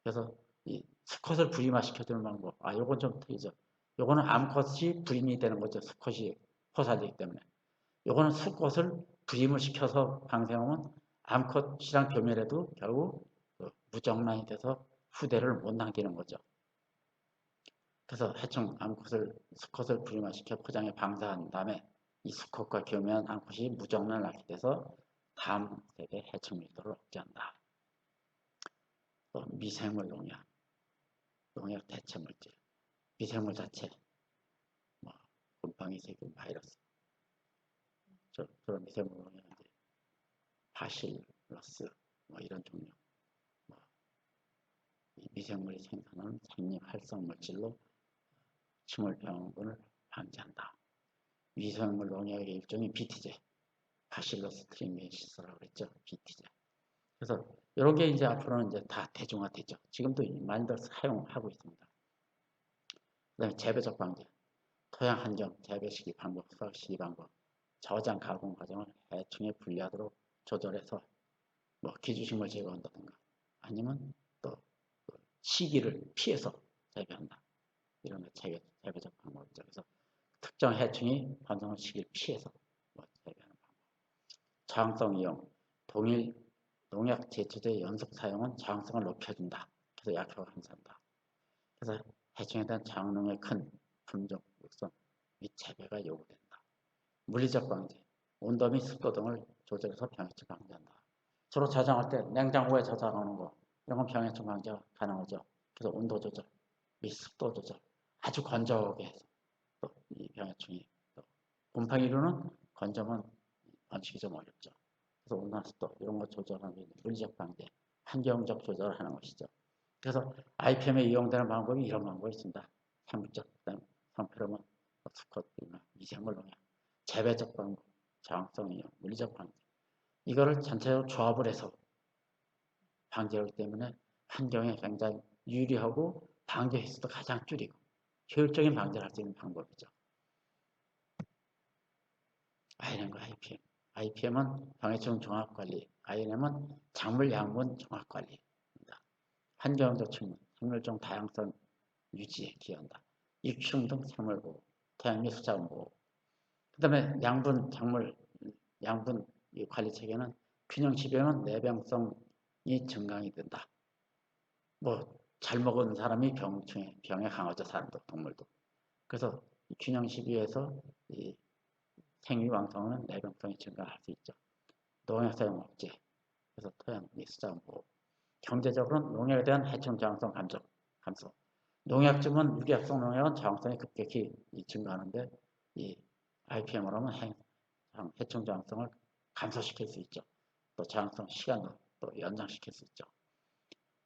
그래서 이 수컷을 불임화 시켜주는 방법 요건 좀 틀리죠. 요거는 암컷이 불임이 되는 거죠. 수컷이 포사되기 때문에 요거는 수컷을 불임을 시켜서 방생하면 암컷이랑 교멸해도 결국 무정란이 돼서 후대를 못 남기는 거죠. 그래서 해충 암컷을 수컷을 불임화시켜 포장해 방사한 다음에 이 수컷과 교묘한 암컷이 무정란을 낳게 돼서 다음 세대 해충 밀도를 억제한다. 또 미생물 농약, 농약 대체 물질, 미생물 자체, 뭐 곰팡이, 세균, 바이러스, 그런 미생물 농약 이제 바실러스 뭐 이런 종류, 뭐 이 미생물이 생산하는 생리 활성 물질로 식물 병원을 방지한다. 미생물 농약의 일종이 BT제, 바실러스 트리메시스라고 그랬죠. BT제. 그래서 이런 게 이제 앞으로는 이제 다 대중화되죠. 지금도 많이들 사용하고 있습니다. 그다음에 재배적 방제, 토양 한정, 재배 시기 방법, 수확 시기 방법, 저장 가공 과정을 해충에 불리하도록 조절해서 뭐 기주식물 제거한다든가 아니면 또 시기를 피해서 재배한다. 이런 게 재배적 방법이죠. 그래서 특정 해충이 번성한 시기를 피해서 뭐 재배하는 방법. 저항성 이용, 동일 농약 제초제 연속 사용은 저항성을 높여준다. 그래서 약효가 감소한다. 그래서 해충에 대한 저항력의 큰 품종, 육성 및 재배가 요구된다. 물리적 방제, 온도 및 습도 등을 조절해서 병해충 방지한다. 주로 저장할 때 냉장고에 저장하는 거 이런 건 병해충 방지가 가능하죠. 그래서 온도 조절 및 습도 조절 아주 건조하게 해서 또 이 병해충이 또 곰팡이로는 건조면 번식이 좀 어렵죠. 그래서 온도나 습도 이런 거 조절하는 게 물리적 방제 환경적 조절을 하는 것이죠. 그래서 IPM에 이용되는 방법이 이런 방법이 있습니다. 생물적, 성페로몬, 수컷이나 미생물 농약, 재배적 방법, 저항성 이용, 물리적 방법. 이거를 전체적으로 조합을 해서 방지하기 때문에 환경에 굉장히 유리하고 방제 횟수도 가장 줄이고 효율적인 방제를 할 수 있는 방법이죠. INM과 IPM. IPM은 병해충 종합관리, INM은 작물 양분 종합관리입니다. 환경적 측면, 생물종 다양성 유지에 기여한다. 유충 등 생물보호, 태양미 수자원보호. 그 다음에 양분, 작물, 양분 관리 체계는 균형 지배는 내병성이 증강이 된다. 잘 먹은 사람이 병에 강하죠. 사람도, 동물도. 그래서 균형 시비에서 이 생육왕성은 내병성이 증가할 수 있죠. 농약 사용 억제, 그래서 토양 미수자원 보호. 경제적으로는 농약에 대한 해충 저항성 감소. 농약쯤은 유기합성 농약은 저항성이 급격히 증가하는데 이 IPM으로 하면 해충 저항성을 감소시킬 수 있죠. 또 저항성 시간도 또 연장시킬 수 있죠.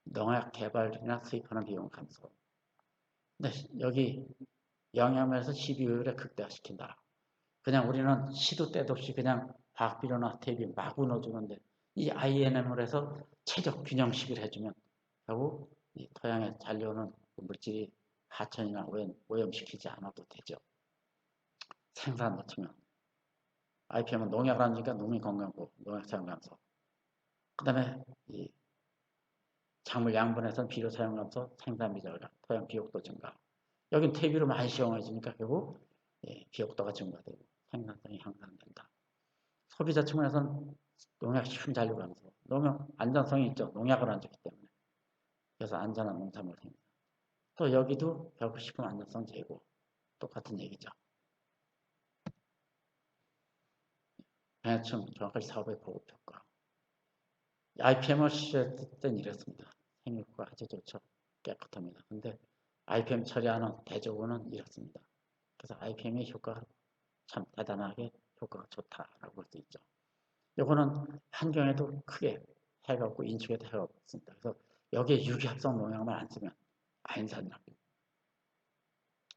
농약 개발이나 수입하는 비용 감소. 근데 여기 영양면에서 시비율을 극대화시킨다. 그냥 우리는 시도 때도 없이 그냥 화학비료나 퇴비 마구 넣어주는데 이 INM을 해서 최적 균형 시비를 해주면 결국 이 토양에 잔류하는 물질이 하천이나 오염시키지 않아도 되죠. 생산 놓치면 IPM은 농약을 하니까 농민 건강보호, 농약 사용 감소. 그 다음에 이 작물 양분에서는 비료 사용 감소, 생산비 절감, 토양 비옥도 증가. 여긴 퇴비로 많이 사용해주니까 결국 비옥도가 증가되고 생산성이 향상된다. 소비자 측면에서는 농약 쉬운 잔류 감소. 농약 안전성이 있죠. 농약을 안 줬기 때문에. 그래서 안전한 농산물 생산. 또 여기도 결국 식품 안전성 제고. 똑같은 얘기죠. 병해충 정확하게 사업의 보급 효과. IPM을 시도했을 땐 이랬습니다. 생육과 아주 좋죠. 깨끗합니다. 근데 IPM 처리하는 대조군은 이렇습니다. 그래서 IPM의 효과가 참 대단하게 효과가 좋다라고 볼 수 있죠. 이거는 환경에도 크게 해가 없고 인축에도 해가 없습니다. 그래서 여기에 유기합성 농약만 안 쓰면 아인산약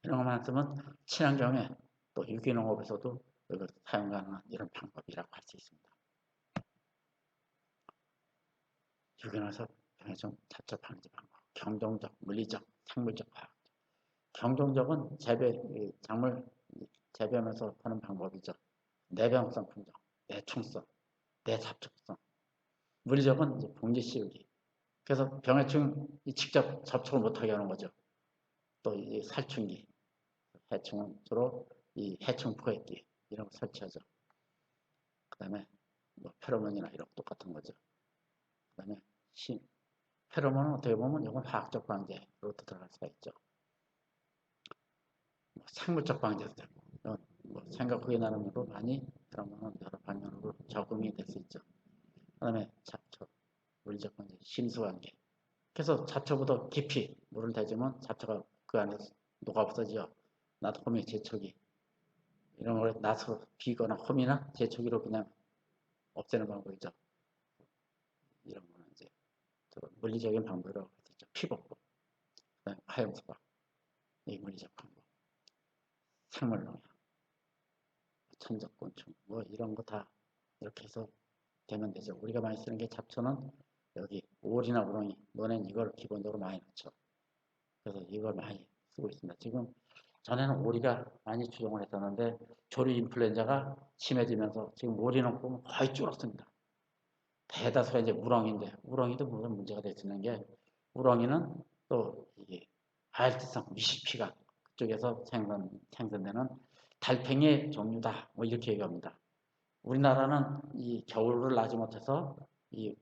이런 것만 쓰면 친환경에 또 유기농업에서도 이걸 사용 가능한 이런 방법이라고 할 수 있습니다. 유기농에서 병해충 잡초 방지 방법, 경동적, 물리적, 생물적 화학. 경동적은 작물 재배하면서 하는 방법이죠. 내병성 품종, 내충성, 내잡촉성. 물리적은 이제 봉지 씌우기. 그래서 병해충 직접 접촉을 못하게 하는 거죠. 또 이 살충기, 해충은 주로 이 해충 포획기 이런 거 설치하죠. 그 다음에 뭐 페로몬이나 이런 거 똑같은 거죠. 그 다음에 페로몬은 어떻게 보면 이건 화학적 방제로 들어갈 수가 있죠. 뭐 생물적 방제도 되고 뭐 생각하기 나름으로 많이 페로몬은 여러 방면으로 적응이 될 수 있죠. 그 다음에 잡초, 물리적 방제, 심수관계. 그래서 잡초보다 깊이 물을 대주면 잡초가 그 안에 녹아 없어지죠. 나도 홈의 제초기 이런 걸 나서 비거나 홈이나 제초기로 그냥 없애는 방법이죠. 이런 거는 이제 물리적인 방법이라고 할 수 있죠. 피복법, 화염수박, 이 물리적 방법, 생물농약, 천적곤충 뭐 이런 거 다 이렇게 해서 되면 되죠. 우리가 많이 쓰는 게 잡초는 여기 오리나 우렁이, 너넨 이걸 기본적으로 많이 넣죠. 그래서 이걸 많이 쓰고 있습니다. 지금 전에는 오리가 많이 추종을 했었는데 조류 인플루엔자가 심해지면서 지금 오리 농법은 거의 줄었습니다. 대다수가 이제 우렁인데 우렁이도 물론 문제가 될 수 있는 게 우렁이는 또 이게 하열티성 미시피가 그쪽에서 생산되는 달팽이의 종류다 뭐 이렇게 얘기합니다. 우리나라는 이 겨울을 나지 못해서 이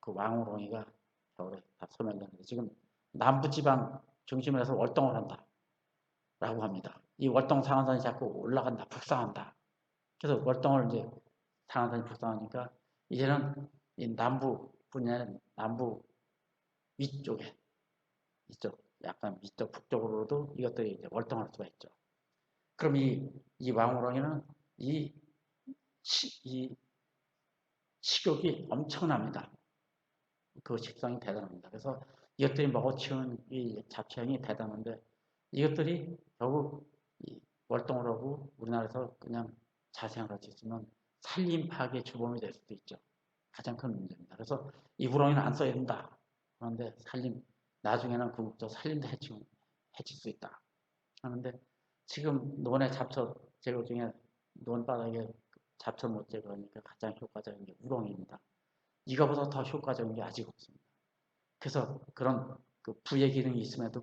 그 왕우렁이가 겨울에 다 소멸되는데 지금 남부지방 중심을 해서 월동을 한다라고 합니다. 이 월동 상한선이 자꾸 올라간다, 북상한다. 그래서 월동을 이제 상한선이 북상하니까 이제는 이 남부 분야 남부 위쪽에 이쪽 약간 위쪽 북쪽으로도 이것들이 이제 월동할 수가 있죠. 그럼 이 왕우렁이는 이 식욕이 엄청납니다. 그 식성이 대단합니다. 그래서 이것들이 먹어치운 이 잡초형이 대단한데 이것들이 결국 이 월동을 하고 우리나라에서 그냥 자생을 할 수 있으면 산림 파괴 주범이 될 수도 있죠. 가장 큰 문제입니다. 그래서 이 우렁이는 안 써야 된다. 그런데 산림 나중에는 궁극적 산림도 해칠 수 있다. 하는데 지금 논의 잡초 제거 중에 논바닥에 잡초 못 제거하니까 가장 효과적인 게 우렁입니다. 이거보다 더 효과적인 게 아직 없습니다. 그래서 그런 그 부의 기능이 있음에도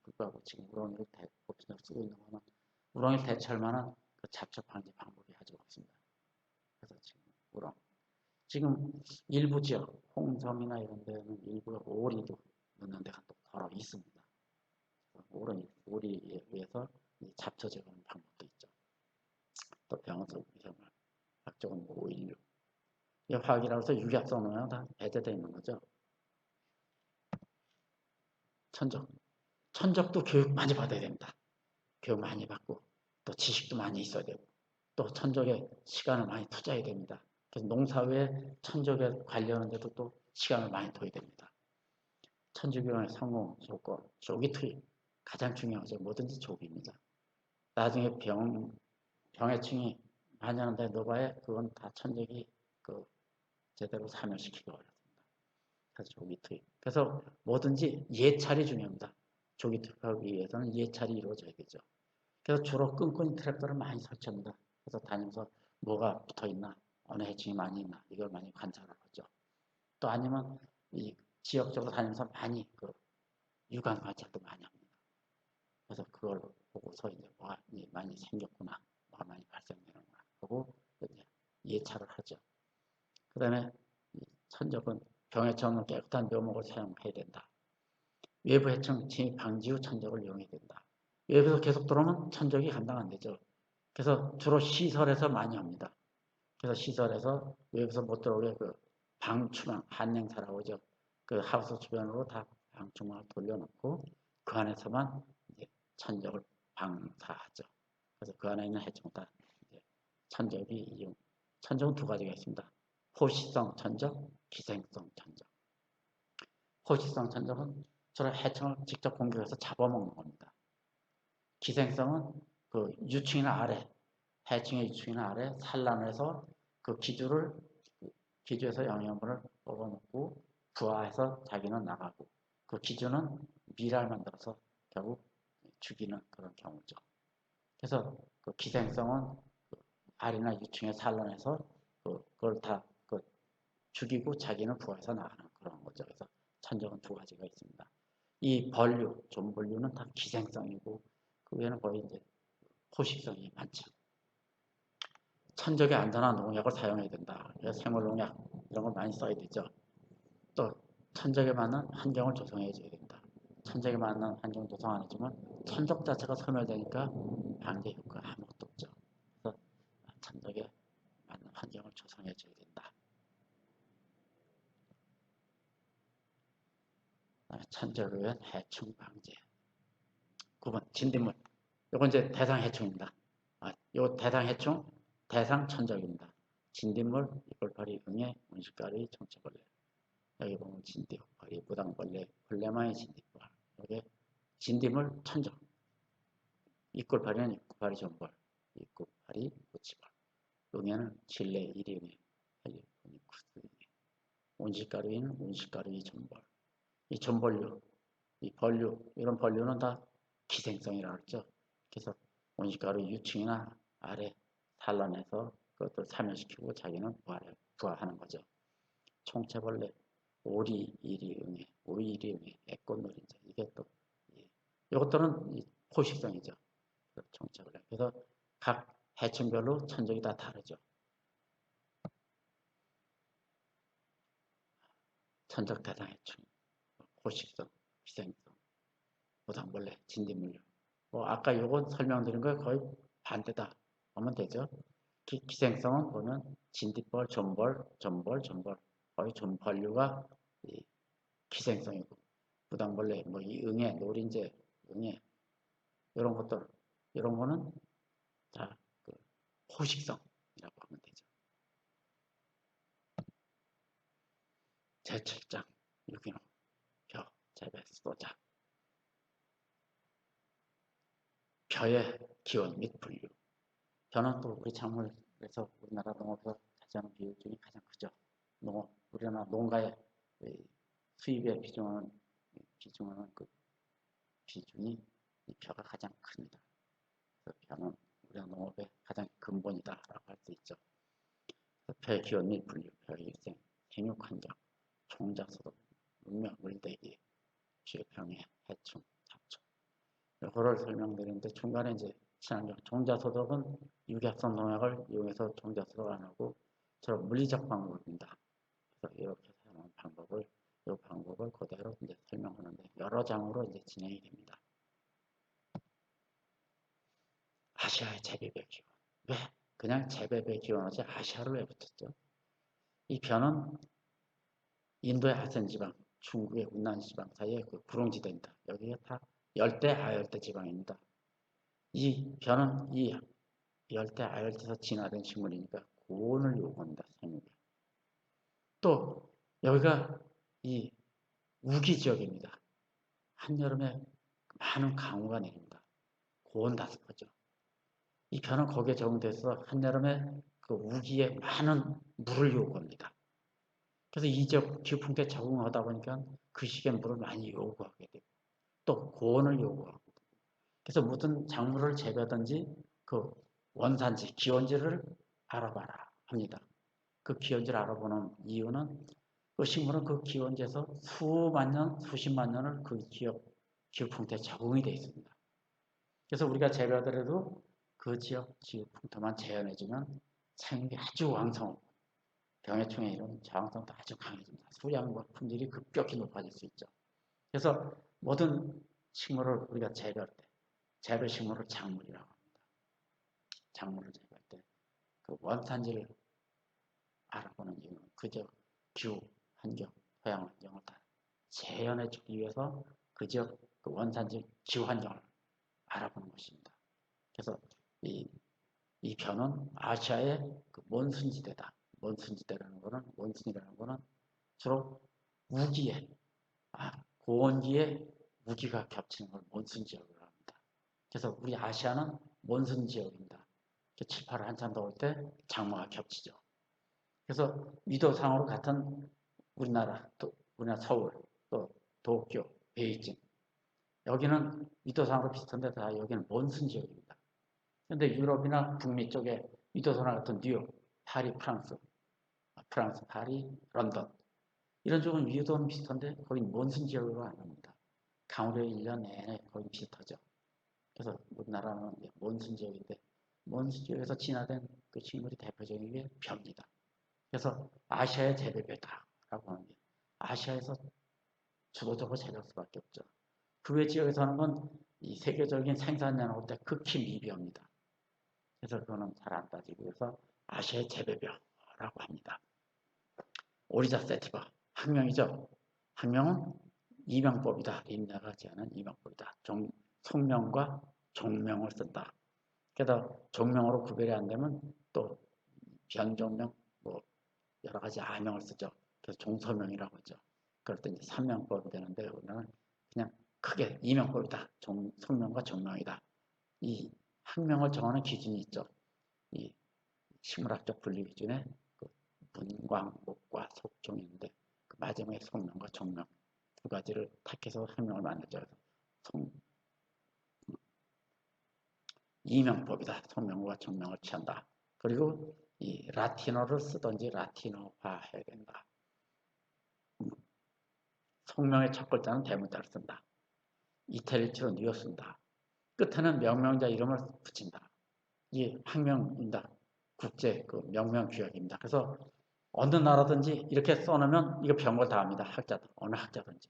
불구하고 지금 우렁이를 대법적으로 쓰고 있는 거는 우렁이를 대처할 만한 그 잡초 방지 방법이 아직 없습니다. 그래서 지금 우렁 지금 일부 지역 홍성이나 이런 데는 일부 오리도 넣는 데가 또 더러 있습니다. 오리에 의해서 잡초 제거하는 방법도 있죠. 또 병원서 위험을 학적은 516 이 화학이라고 해서 유약성 농약 다 배제되어 있는 거죠. 천적도 교육 많이 받아야 됩니다. 교육 많이 받고 또 지식도 많이 있어야 되고 또 천적에 시간을 많이 투자해야 됩니다. 그래서 농사회에 천적에 관련한데도 또 시간을 많이 둬야 됩니다. 천주교의 성공 조건, 조기 투입 가장 중요하죠. 뭐든지 조기입니다. 나중에 병해충이 만연한데 노바에 그건 다 천적이 그 제대로 사멸시키기 어렵습니다. 그래서 조기 투입. 그래서 뭐든지 예찰이 중요합니다. 조기 투입하기 위해서는 예찰이 이루어져야겠죠. 그래서 주로 끈끈이 트랩들을 많이 설치합니다. 그래서 다니면서 뭐가 붙어 있나, 어느 해충이 많이 있나 이걸 많이 관찰을 하죠. 또 아니면 이 지역적으로 다니면서 많이 그 유관 관찰도 많이 합니다. 그래서 그걸 보고서 이제 뭐가 많이 생겼구나, 뭐가 많이 발생되는구나 하고 이제 예찰을 하죠. 그 다음에 천적은 병해충은 깨끗한 묘목을 사용해야 된다. 외부 해충 침입 방지 후 천적을 이용해야 된다. 외부에서 계속 들어오면 천적이 감당 안 되죠. 그래서 주로 시설에서 많이 합니다. 그래서 시설에서 외부에서 못 들어오게 그 방충망, 한냉사라고 하죠. 그 하우스 주변으로 다 방충망을 돌려놓고 그 안에서만 이제 천적을 방사하죠. 그래서 그 안에 있는 해충 다 이제 천적이 이용. 천적은 두 가지가 있습니다. 호시성 천적, 기생성 천적. 호시성 천적은 주로 해충을 직접 공격해서 잡아먹는 겁니다. 기생성은 그 유충이나 아래, 해충의 유충이나 아래 산란을 해서 그 기주에서 영양분을 뽑아먹고 부화해서 자기는 나가고 그 기주는 미랄 만들어서 결국 죽이는 그런 경우죠. 그래서 그 기생성은 그 알이나 유충에 산란해서 그걸 다 죽이고 자기는 부화해서 나가는 그런 거죠. 그래서 천적은 두 가지가 있습니다. 이 벌류, 존벌류는 다 기생성이고 그 외에는 거의 이제 포식성이 많죠. 천적에 안전한 농약을 사용해야 된다. 생물농약 이런 걸 많이 써야 되죠. 또 천적에 맞는 환경을 조성해 줘야 된다. 천적에 맞는 환경 조성 안 해주면 천적 자체가 소멸되니까 방제 효과 아무것도 없죠. 그래서 천적에 맞는 환경을 조성해 줘야 된다. 천적을 위한 해충 방제. 9번 진딧물. 이건 이제 대상 해충입니다. 요 대상 해충, 대상 천적입니다. 진딧물, 이꼴파리, 응애, 온실가리, 청채벌레. 여기 보면 진딧벌이, 무당벌레, 벌레마의 진딧벌. 여기 진딧물, 천적. 이꼴파리는 이꼴파리 존벌, 이꼴파리, 무치벌. 응애는 질레, 이리응애, 헬리코니쿠스. 온실가리는 온실가리 존벌. 이 존벌류, 이 벌류, 이런 벌류는 다 기생성이라고 했죠. 그래서 온실가루 유충이나 아래 산란해서 그것들 사멸시키고 자기는 부화하는 거죠. 총채벌레, 오리, 이리, 응애, 오리, 이리, 응애, 애꽃노린자 이게 또 이것들은 포식성이죠. 총채벌레. 그래서 각 해충별로 천적이 다 다르죠. 천적 대상 해충, 포식성, 기생성, 무당벌레, 진딧물류. 아까 요건 설명드린 거 거의 반대다 하면 되죠. 기생성은 보면 진딧벌, 존벌. 거의 존벌류가 기생성이고 무당벌레, 이 응애, 노린재, 응애 이런 것들 이런 거는 다 포식성이라고 하면 되죠. 제7장 유기농, 벼, 재배, 쏘자. 벼의 기원 및 분류. 벼는 또 우리 작물에서 우리나라 농업에서 차지하는 비율 중에 가장 크죠. 우리나라 농가의 수입의 비중은 그 비중이 이 벼가 가장 큽니다. 그래서 벼는 우리나라 농업의 가장 근본이다라고 할 수 있죠. 벼의 기원 및 분류, 벼의 일생, 생육 환경, 종자소득, 문명, 물대기, 질병의 해충, 잡초. 이거를 설명드리는데 중간에 이제 친환경 종자소득은 유기합성 농약을 이용해서 종자소득 안 하고 저런 물리적 방법입니다. 그래서 이렇게 사용하는 이 방법을 그대로 이제 설명하는데 여러 장으로 이제 진행이 됩니다. 아시아의 재배별 기원. 왜? 그냥 재배별 기원하지 아시아를 왜 붙였죠? 이 벼는 인도의 하센 지방, 중국의 운난 지방 사이에 그 구릉지대입니다. 여기가 다 열대 아열대 지방입니다. 이 벼는 이 열대 아열대에서 진화된 식물이니까 고온을 요구합니다. 생육에. 또 여기가 이 우기 지역입니다. 한여름에 많은 강우가 내립니다. 고온 다습하죠. 이 벼는 거기에 적응돼서 한여름에 그 우기에 많은 물을 요구합니다. 그래서 이 지역 기후풍토에 적응하다 보니까 그 시기에 물을 많이 요구하게 되고 또 고온을 요구하고 그래서 무슨 작물을 재배하든지 그 원산지, 기원지를 알아봐라 합니다. 그 기원지를 알아보는 이유는 그 식물은 그 기원지에서 수만 년, 수십만 년을 그 지역 기후풍토에 적응이 되어 있습니다. 그래서 우리가 재배하더라도 그 지역 기후풍토만 재현해주면 생육이 아주 왕성하고 병해충의 이런 저항성도 아주 강해집니다. 수량과 품질이 급격히 높아질 수 있죠. 그래서 모든 식물을 우리가 재배할 때 재배 식물을 작물이라고 합니다. 작물을 재배할 때 그 원산지를 알아보는 이유는 그저 기후, 환경, 토양 환경을 다 재현해 주기 위해서 그 지역 그 원산지 기후 환경을 알아보는 것입니다. 그래서 이 벼는 아시아의 그 몬순지대다. 몬순이라는 거는 주로 우기에 고온기에 우기가 겹치는 걸 몬순 지역이라고 합니다. 그래서 우리 아시아는 몬순 지역입니다. 7, 8월 한참 더울 때 장마가 겹치죠. 그래서 위도상으로 같은 우리나라 서울, 또 도쿄, 베이징 여기는 위도상으로 비슷한데 다 여기는 몬순 지역입니다. 그런데 유럽이나 북미 쪽에 위도상과 같은 뉴욕, 파리, 프랑스, 파리, 런던 이런 쪽은 위도는 비슷한데 거긴 몬순 지역으로 안 합니다. 강우려 1년 내내 거의 비슷하죠. 그래서 우리나라는 몬순 지역인데 몬순 지역에서 진화된 그 식물이 대표적인 게 벼입니다. 그래서 아시아의 재배벼다라고 하는 게 아시아에서 주도적으로 재배할 수밖에 없죠. 그 외 지역에서 하는 건 이 세계적인 생산량으로 때 극히 미비합니다. 그래서 그거는 잘 안 따지고 그래서 아시아의 재배벼라고 합니다. 오리자 세티바 학명이죠. 학명은 이명법이다. 림냐가 제안한 이명법이다. 성명과 종명을 쓴다. 게다가 종명으로 구별이 안 되면 또 변종명 뭐 여러 가지 아명을 쓰죠. 그래서 종서명이라고 하죠. 그럴 때 이제 삼명법이 되는데 우리는 그냥 크게 이명법이다. 성명과 종명이다. 이 학명을 정하는 기준이 있죠. 이 식물학적 분류 기준에 그 문광, 목과 속종이 있는데 그 마지막에 성명과 종명 두 가지를 택해서 학명을 만들죠. 이명법이다. 성명과 종명을 취한다. 그리고 이 라틴어를 쓰든지 라틴어화 해야 된다. 성명의 첫 글자는 대문자를 쓴다. 이탈리치로 뉘어 쓴다. 끝에는 명명자 이름을 붙인다. 이게 학명입니다. 국제 그 명명 규약입니다. 그래서 어느 나라든지 이렇게 써놓으면 이거 별걸 다 합니다. 학자들 어느 학자든지.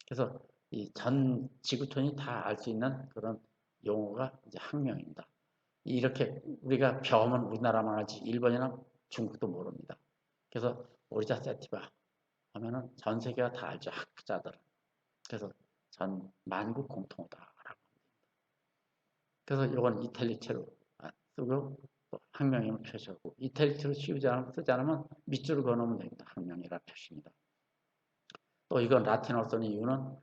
그래서 이 전 지구촌이 다 알 수 있는 그런 용어가 이제 학명입니다. 이렇게 우리가 벼면 우리나라만 알지 일본이나 중국도 모릅니다. 그래서 오리자 세티바 하면은 전 세계가 다 알죠. 학자들은. 그래서 전 만국 공통어다라고 합니다. 그래서 이건 이탈리체로 쓰고 또 학명임을 표시하고 이탈리체로 쓰지 않으면 밑줄을 그어놓으면 됩니다. 학명이라 표시입니다. 또 이건 라틴어로 쓰는 이유는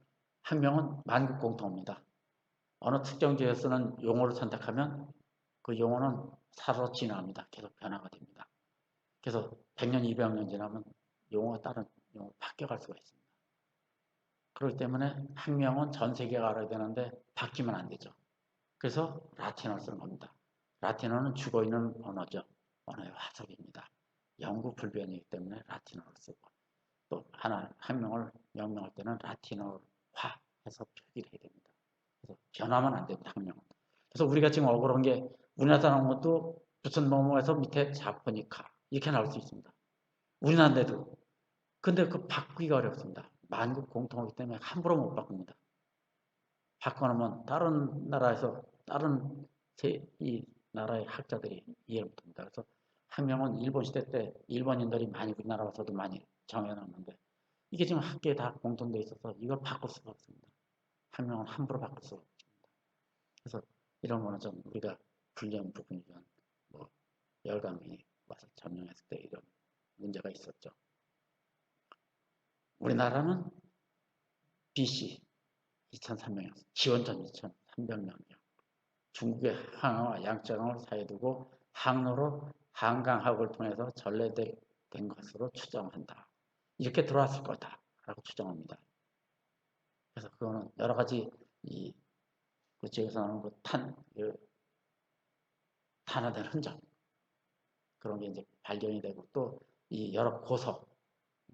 학명은 만국 공통입니다. 어느 특정 지역에 쓰는 용어를 선택하면 그 용어는 사로 진화합니다. 계속 변화가 됩니다. 그래서 100년, 200년 지나면 용어가 다른 용어로 바뀌어갈 수가 있습니다. 그렇기 때문에 학명은 전 세계가 알아야 되는데 바뀌면 안 되죠. 그래서 라틴어를 쓰는 겁니다. 라틴어는 죽어있는 언어죠. 언어의 화석입니다. 영구 불변이기 때문에 라틴어를 쓰고 또 하나 학명을 명명할 때는 라틴어화 해서 표기를 해야 됩니다. 그래서 변하면 안 됩니다. 학명은. 그래서 우리가 지금 억울한 게 우리나라 나온 것도 무슨 뭐뭐해서 밑에 자포니카 이렇게 나올 수 있습니다. 우리나라인데도 근데 그 바꾸기가 어렵습니다. 만국 공통이기 때문에 함부로 못 바꿉니다. 바꿔놓으면 다른 나라에서 다른 이 나라의 학자들이 이해를 못합니다. 그래서 학명은 일본 시대 때 일본인들이 많이 우리나라 와서도 많이 정해놨는데 이게 지금 학계에 다 공통되어 있어서 이걸 바꿀 수가 없습니다. 학명은 함부로 바꿀 수가 없습니다. 그래서 이런 거는 좀 우리가 불리한 부분이면 뭐 열강이 와서 점령했을 때 이런 문제가 있었죠. 우리나라는 BC 2300년, 지원전 2300년이요. 중국의 항해와 양자강을 사이에 두고 항로로 한강학을 통해서 전래된 것으로 추정한다. 이렇게 들어왔을 거다라고 추정합니다. 그래서 그거는 여러 가지 그 지역에서 나오는 탄화된 흔적 그런 게 이제 발견이 되고 또 이 여러 고서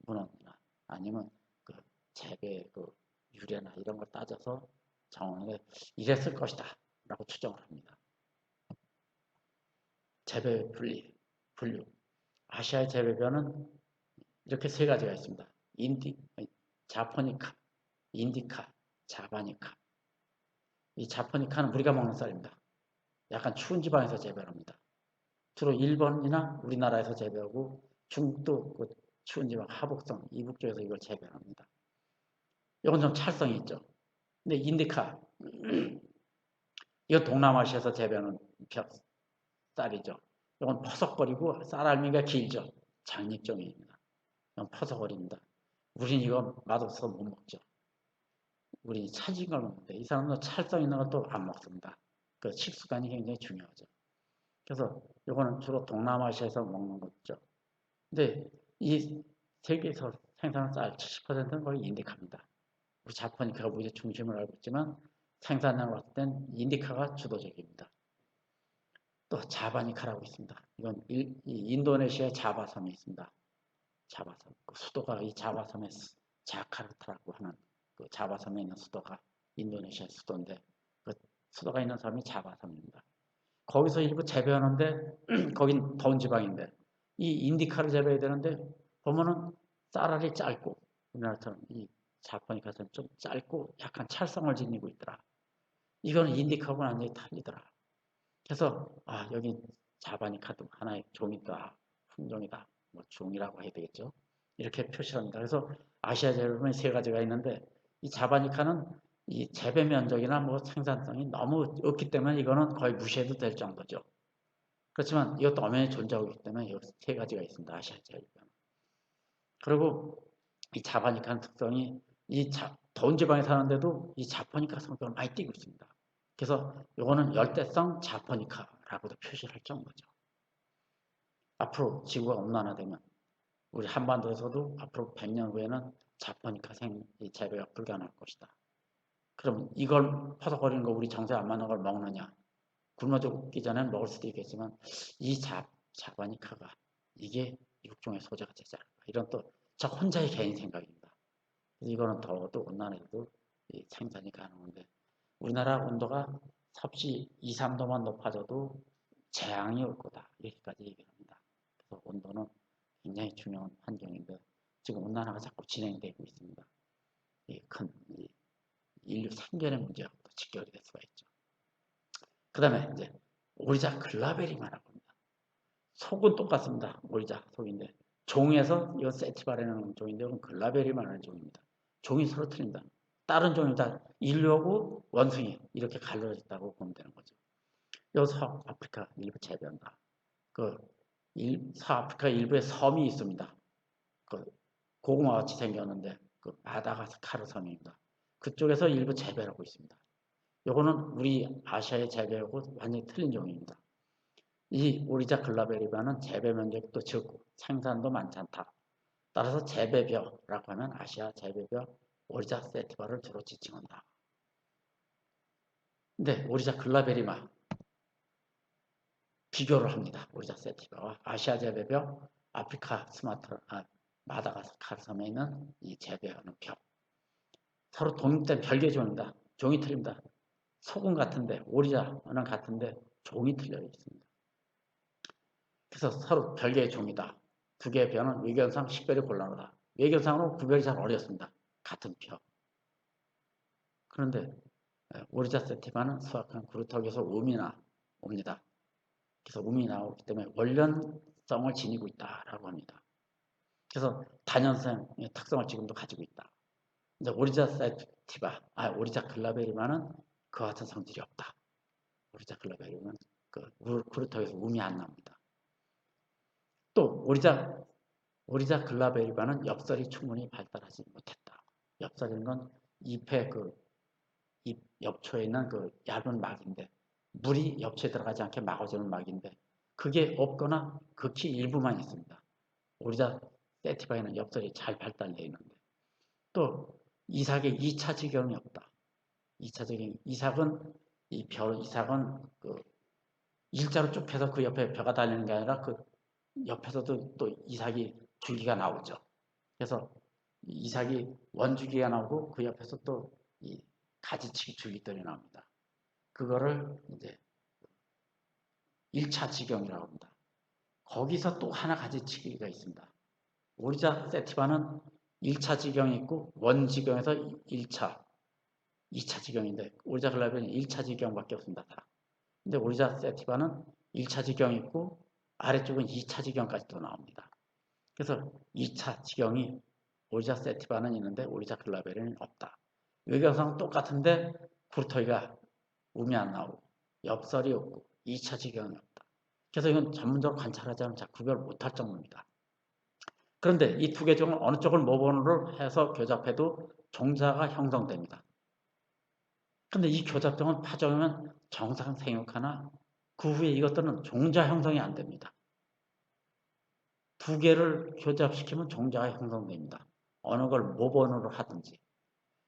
문헌이나 아니면 그 재배 그 유래나 이런 걸 따져서 정원에 이랬을 것이다 라고 추정을 합니다. 재배 분류. 아시아의 재배변은 이렇게 세 가지가 있습니다. 자포니카, 인디카, 자바니카. 이 자포니카는 우리가 먹는 쌀입니다. 약간 추운 지방에서 재배합니다. 주로 일본이나 우리나라에서 재배하고 중국도 그 추운 지방 하북성, 이북 쪽에서 이걸 재배합니다. 이건 좀 찰성이 있죠. 근데 인디카, 이건 동남아시아에서 재배하는 쌀이죠. 이건 퍼석거리고 쌀알미가 길죠. 장립종입니다. 이건 퍼석거립니다. 우린 이거 맛없어서 못 먹죠. 우리 차진 걸 먹는데 이 사람은 찰성 있는 것도 안 먹습니다. 그 식수관이 굉장히 중요하죠. 그래서 이거는 주로 동남아시아에서 먹는 거죠. 근데 이 세계에서 생산한 쌀 70%는 거의 인디카입니다. 우리 자포니카가 우리 중심을 알고 있지만 생산량을 봤을 땐 인디카가 주도적입니다. 또 자바니카라고 있습니다. 이건 인도네시아의 자바섬이 있습니다. 자바섬. 그 수도가 이 자바섬의 자카르타라고 하는 그 자바섬에 있는 수도가 인도네시아 수도인데 그 수도가 있는 섬이 자바섬입니다. 거기서 일부 재배하는데 거긴 더운 지방인데 이 인디카를 재배해야 되는데 보면은 쌀알이 짧고 우리나라처럼 이 자포니카처럼 좀 짧고 약간 찰성을 지니고 있더라. 이거는 인디카하고는 완전히 달리더라. 그래서 여기 자바니카도 하나의 종이다, 품종이다, 뭐 종이라고 해야 되겠죠. 이렇게 표시를 합니다. 그래서 아시아 재배변이 세 가지가 있는데 이 자바니카는 이 재배 면적이나 뭐 생산성이 너무 없기 때문에 이거는 거의 무시해도 될 정도죠. 그렇지만 이것도 엄연히 존재하고 있기 때문에 이 세 가지가 있습니다. 아시아 재배변. 그리고 이 자바니카는 특성이 더운 지방에 사는데도 이 자포니카 성격을 많이 띠고 있습니다. 그래서 이거는 열대성 자포니카라고도 표시를 할 정도죠. 앞으로 지구가 온난화되면 우리 한반도에서도 앞으로 100년 후에는 자포니카 재배가 불가능할 것이다. 그럼 이걸 퍼석거리는 거 우리 정세 안 맞는 걸 먹느냐? 굶어 죽기 전에 먹을 수도 있겠지만 이 자바니카가 이게 육종의 소재가 되지 않을까. 이런 또 저 혼자의 개인 생각입니다. 이거는 더워도 온난화에도 생산이 가능한데 우리나라 온도가 섭씨 2, 3도만 높아져도 재앙이 올 거다. 이렇게까지 얘기를 합니다. 그래서 온도는 굉장히 중요한 환경인데 지금 온난화가 자꾸 진행되고 있습니다. 큰 인류 생존의 문제하고 직결이 될 수가 있죠. 그 다음에 이제 오리자 글라베리마라고 합니다. 속은 똑같습니다. 오리자 속인데 종에서 이 세티바라는 종인데 이건 글라베리마라는 종입니다. 종이 서로 틀립니다. 다른 종이 다 인류하고 원숭이 이렇게 갈라졌다고 보면 되는 거죠. 요 서아프리카 일부 재배한다. 서아프리카 일부에 섬이 있습니다. 고구마 같이 생겼는데 그 마다가스카르 섬입니다. 그쪽에서 일부 재배를 하고 있습니다. 요거는 우리 아시아의 재배하고 완전히 틀린 종입니다. 이 오리자 글라베리바는 재배 면적도 적고 생산도 많지 않다. 따라서 재배벼라고 하면 아시아 재배벼 오리자 세티바를 주로 지칭한다. 근데 오리자 글라베리마 비교를 합니다. 오리자 세티바와 아시아 재배벼 아프리카 마다가스카르 섬에 있는 이 재배하는 벼. 서로 독립된 별개 종입니다. 종이 틀립니다. 소금 같은데 오리자는 같은데 종이 틀려 있습니다. 그래서 서로 별개의 종이다. 두 개의 벼는 외견상 식별이 곤란하다. 외견상으로 구별이 잘 어렵습니다. 같은 벼. 그런데 오리자 세티바는 수확한 구루턱에서 um이 나옵니다. 그래서 um이 나오기 때문에 원년성을 지니고 있다라고 합니다. 그래서 단연성의 특성을 지금도 가지고 있다. 이제 오리자 글라베리마는 그와 같은 성질이 없다. 오리자 글라베리마는 그 구루턱에서 um이 안 나옵니다. 또 오리자 글라베리바는 엽살이 충분히 발달하지 못했다. 엽살이라는 건 잎의 잎 엽초에 있는 그 얇은 막인데 물이 엽초에 들어가지 않게 막아주는 막인데 그게 없거나 극히 일부만 있습니다. 오리자 세티바에는 엽살이 잘 발달되어 있는데 또 이삭의 2차 지경이 없다. 2차 지경 이삭은 이삭은 그 일자로 쭉 펴서 그 옆에 벼가 달리는 게 아니라 그 옆에서도 또 이삭이 줄기가 나오죠. 그래서 이삭이 원줄기가 나오고 그 옆에서 또 이 가지치기 줄기들이 나옵니다. 그거를 이제 1차 지경이라고 합니다. 거기서 또 하나 가지치기가 있습니다. 오리자 세티바는 1차 지경이 있고 원지경에서 1차, 2차 지경인데 오리자 글라베는 1차 지경밖에 없습니다. 다. 근데 오리자 세티바는 1차 지경이 있고 아래쪽은 2차 지경까지도 나옵니다. 그래서 2차 지경이 오리자 세티바는 있는데 오리자 글라베리는 없다. 외경상은 똑같은데 구루터기가 um이 안 나오고 엽설이 없고 2차 지경이 없다. 그래서 이건 전문적으로 관찰하지 않으면 잘 구별 못할 정도입니다. 그런데 이 두 개 중 어느 쪽을 모본으로 해서 교잡해도 종자가 형성됩니다. 그런데 이 교잡종은 파종하면 정상 생육하나 그 후에 이것들은 종자 형성이 안 됩니다. 두 개를 교잡시키면 종자가 형성됩니다. 어느 걸 모본으로 하든지.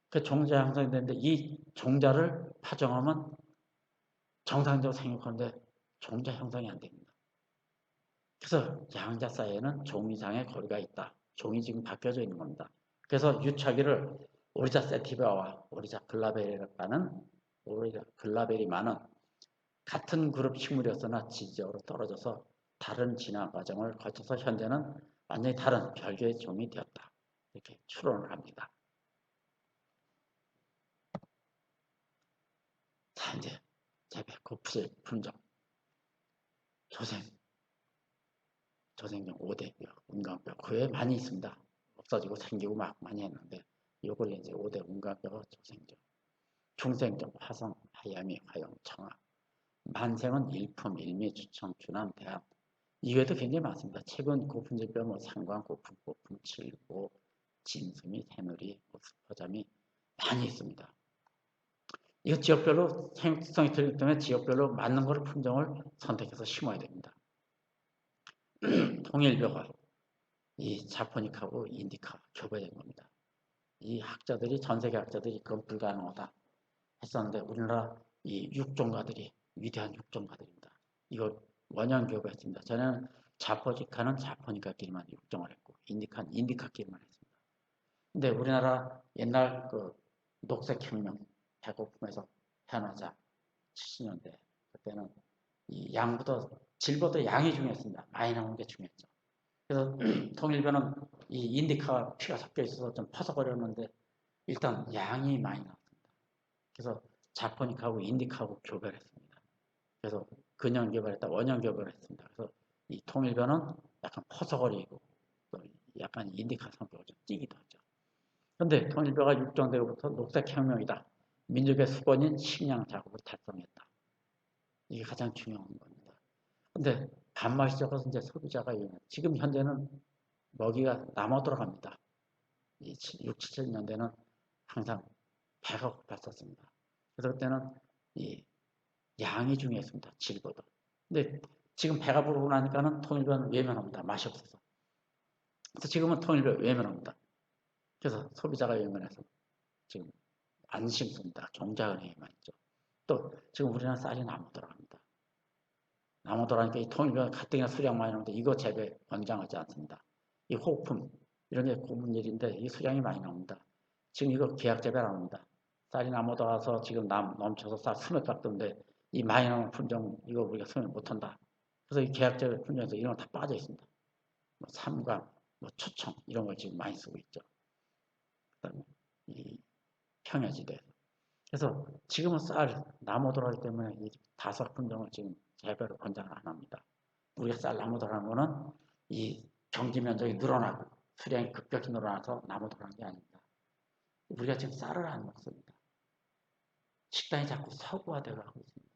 그 종자 형성이 되는데 이 종자를 파종하면 정상적으로 생육하는데 종자 형성이 안 됩니다. 그래서 양자 사이에는 종이상의 거리가 있다. 종이 지금 바뀌어져 있는 겁니다. 그래서 유착기를 오리자 세티바와 오리자 글라베리마는 같은 그룹 식물이었으나 지지적으로 떨어져서 다른 진화 과정을 거쳐서 현재는 완전히 다른 별개의 종이 되었다. 이렇게 추론을 합니다. 자, 이제 재배, 고프질, 품종, 조생종 5대뼈, 운강뼈, 그 외에 많이 있습니다. 없어지고 생기고 막 많이 했는데 요걸 이제 5대 운강뼈가 조생종, 중생종, 화성, 하야미, 화용, 청아, 만생은 일품, 일미, 주청, 주남, 대암. 이외에도 굉장히 많습니다. 최근 고품질뼈, 상관, 고품, 고품, 칠고, 진수미, 새누리, 스퍼잠이 많이 있습니다. 이거 지역별로 생육성이 틀리기 때문에 지역별로 맞는 거를 품종을 선택해서 심어야 됩니다. 통일벼가 이 자포닉하고 인디카 교배된 겁니다. 이 학자들이 전 세계 학자들이 그건 불가능하다 했었는데 우리나라 이 육종가들이 위대한 육종가들입니다. 이거 원형 교배했습니다. 저는 자포니카는 자포니카끼리만 육종을 했고 인디카는 인디카끼리만 했습니다. 근데 우리나라 옛날 그 녹색혁명 배고픔에서 해나자 70년대 그때는 이 양보다 질보다 양이 중요했습니다. 많이 나오는 게 중요했죠. 그래서 통일교는 이 인디카가 피가 섞여 있어서 좀 퍼석거렸는데 일단 양이 많이 나왔습니다. 그래서 자포닉하고 인디카하고 교배했습니다. 그래서 근형 교배했다 원형 교배했습니다. 그래서 이 통일교는 약간 퍼석거리고 또 약간 인디카 성격을 좀 띄기도 하죠. 그런데 통일교가 육종되고부터 녹색혁명이다. 민족의 수건인 식량 작업을 달성했다. 이게 가장 중요한 겁니다. 근데 밥맛이 적어서 이제 소비자가 지금 현재는 먹이가 남아 돌아갑니다. 이 6, 70년대는 항상 배가 고팠었습니다. 그래서 그때는 이 양이 중요했습니다. 질보다. 근데 지금 배가 부르고 나니까는 통일교는 외면합니다. 맛이 없어서. 그래서 지금은 통일교 외면합니다. 그래서 소비자가 외면해서 지금 안 심습니다. 종자은행에만 있죠. 또 지금 우리나라 쌀이 나무 들어갑니다. 나무 들어가니까 이 통일교가 가뜩이나 수량 많이 나오는데 이거 재배 권장하지 않습니다. 이 호품 이런 게 고문 일인데 이 수량이 많이 나옵니다. 지금 이거 계약 재배 안 합니다. 쌀이 나무 들어가서 지금 넘쳐서 쌀 수몇 박던데 이 많이 나오는 품종 이거 우리가 수면 못한다. 그래서 이 계약 재배 품종에서 이런 거 다 빠져 있습니다. 뭐 삼감, 뭐 초청 이런 걸 지금 많이 쓰고 있죠. 그다음에 이 평야지대. 그래서 지금은 쌀 나무 들어가기 때문에 이 다섯 품종을 지금 재배를 권장을 안 합니다. 우리가 쌀 나무 들어가는 거는 이 경지 면적이 늘어나고 수량이 급격히 늘어나서 나무 들어가는 게 아닙니다. 우리가 지금 쌀을 안 먹습니다. 식당이 자꾸 서구화되어 가고 있습니다.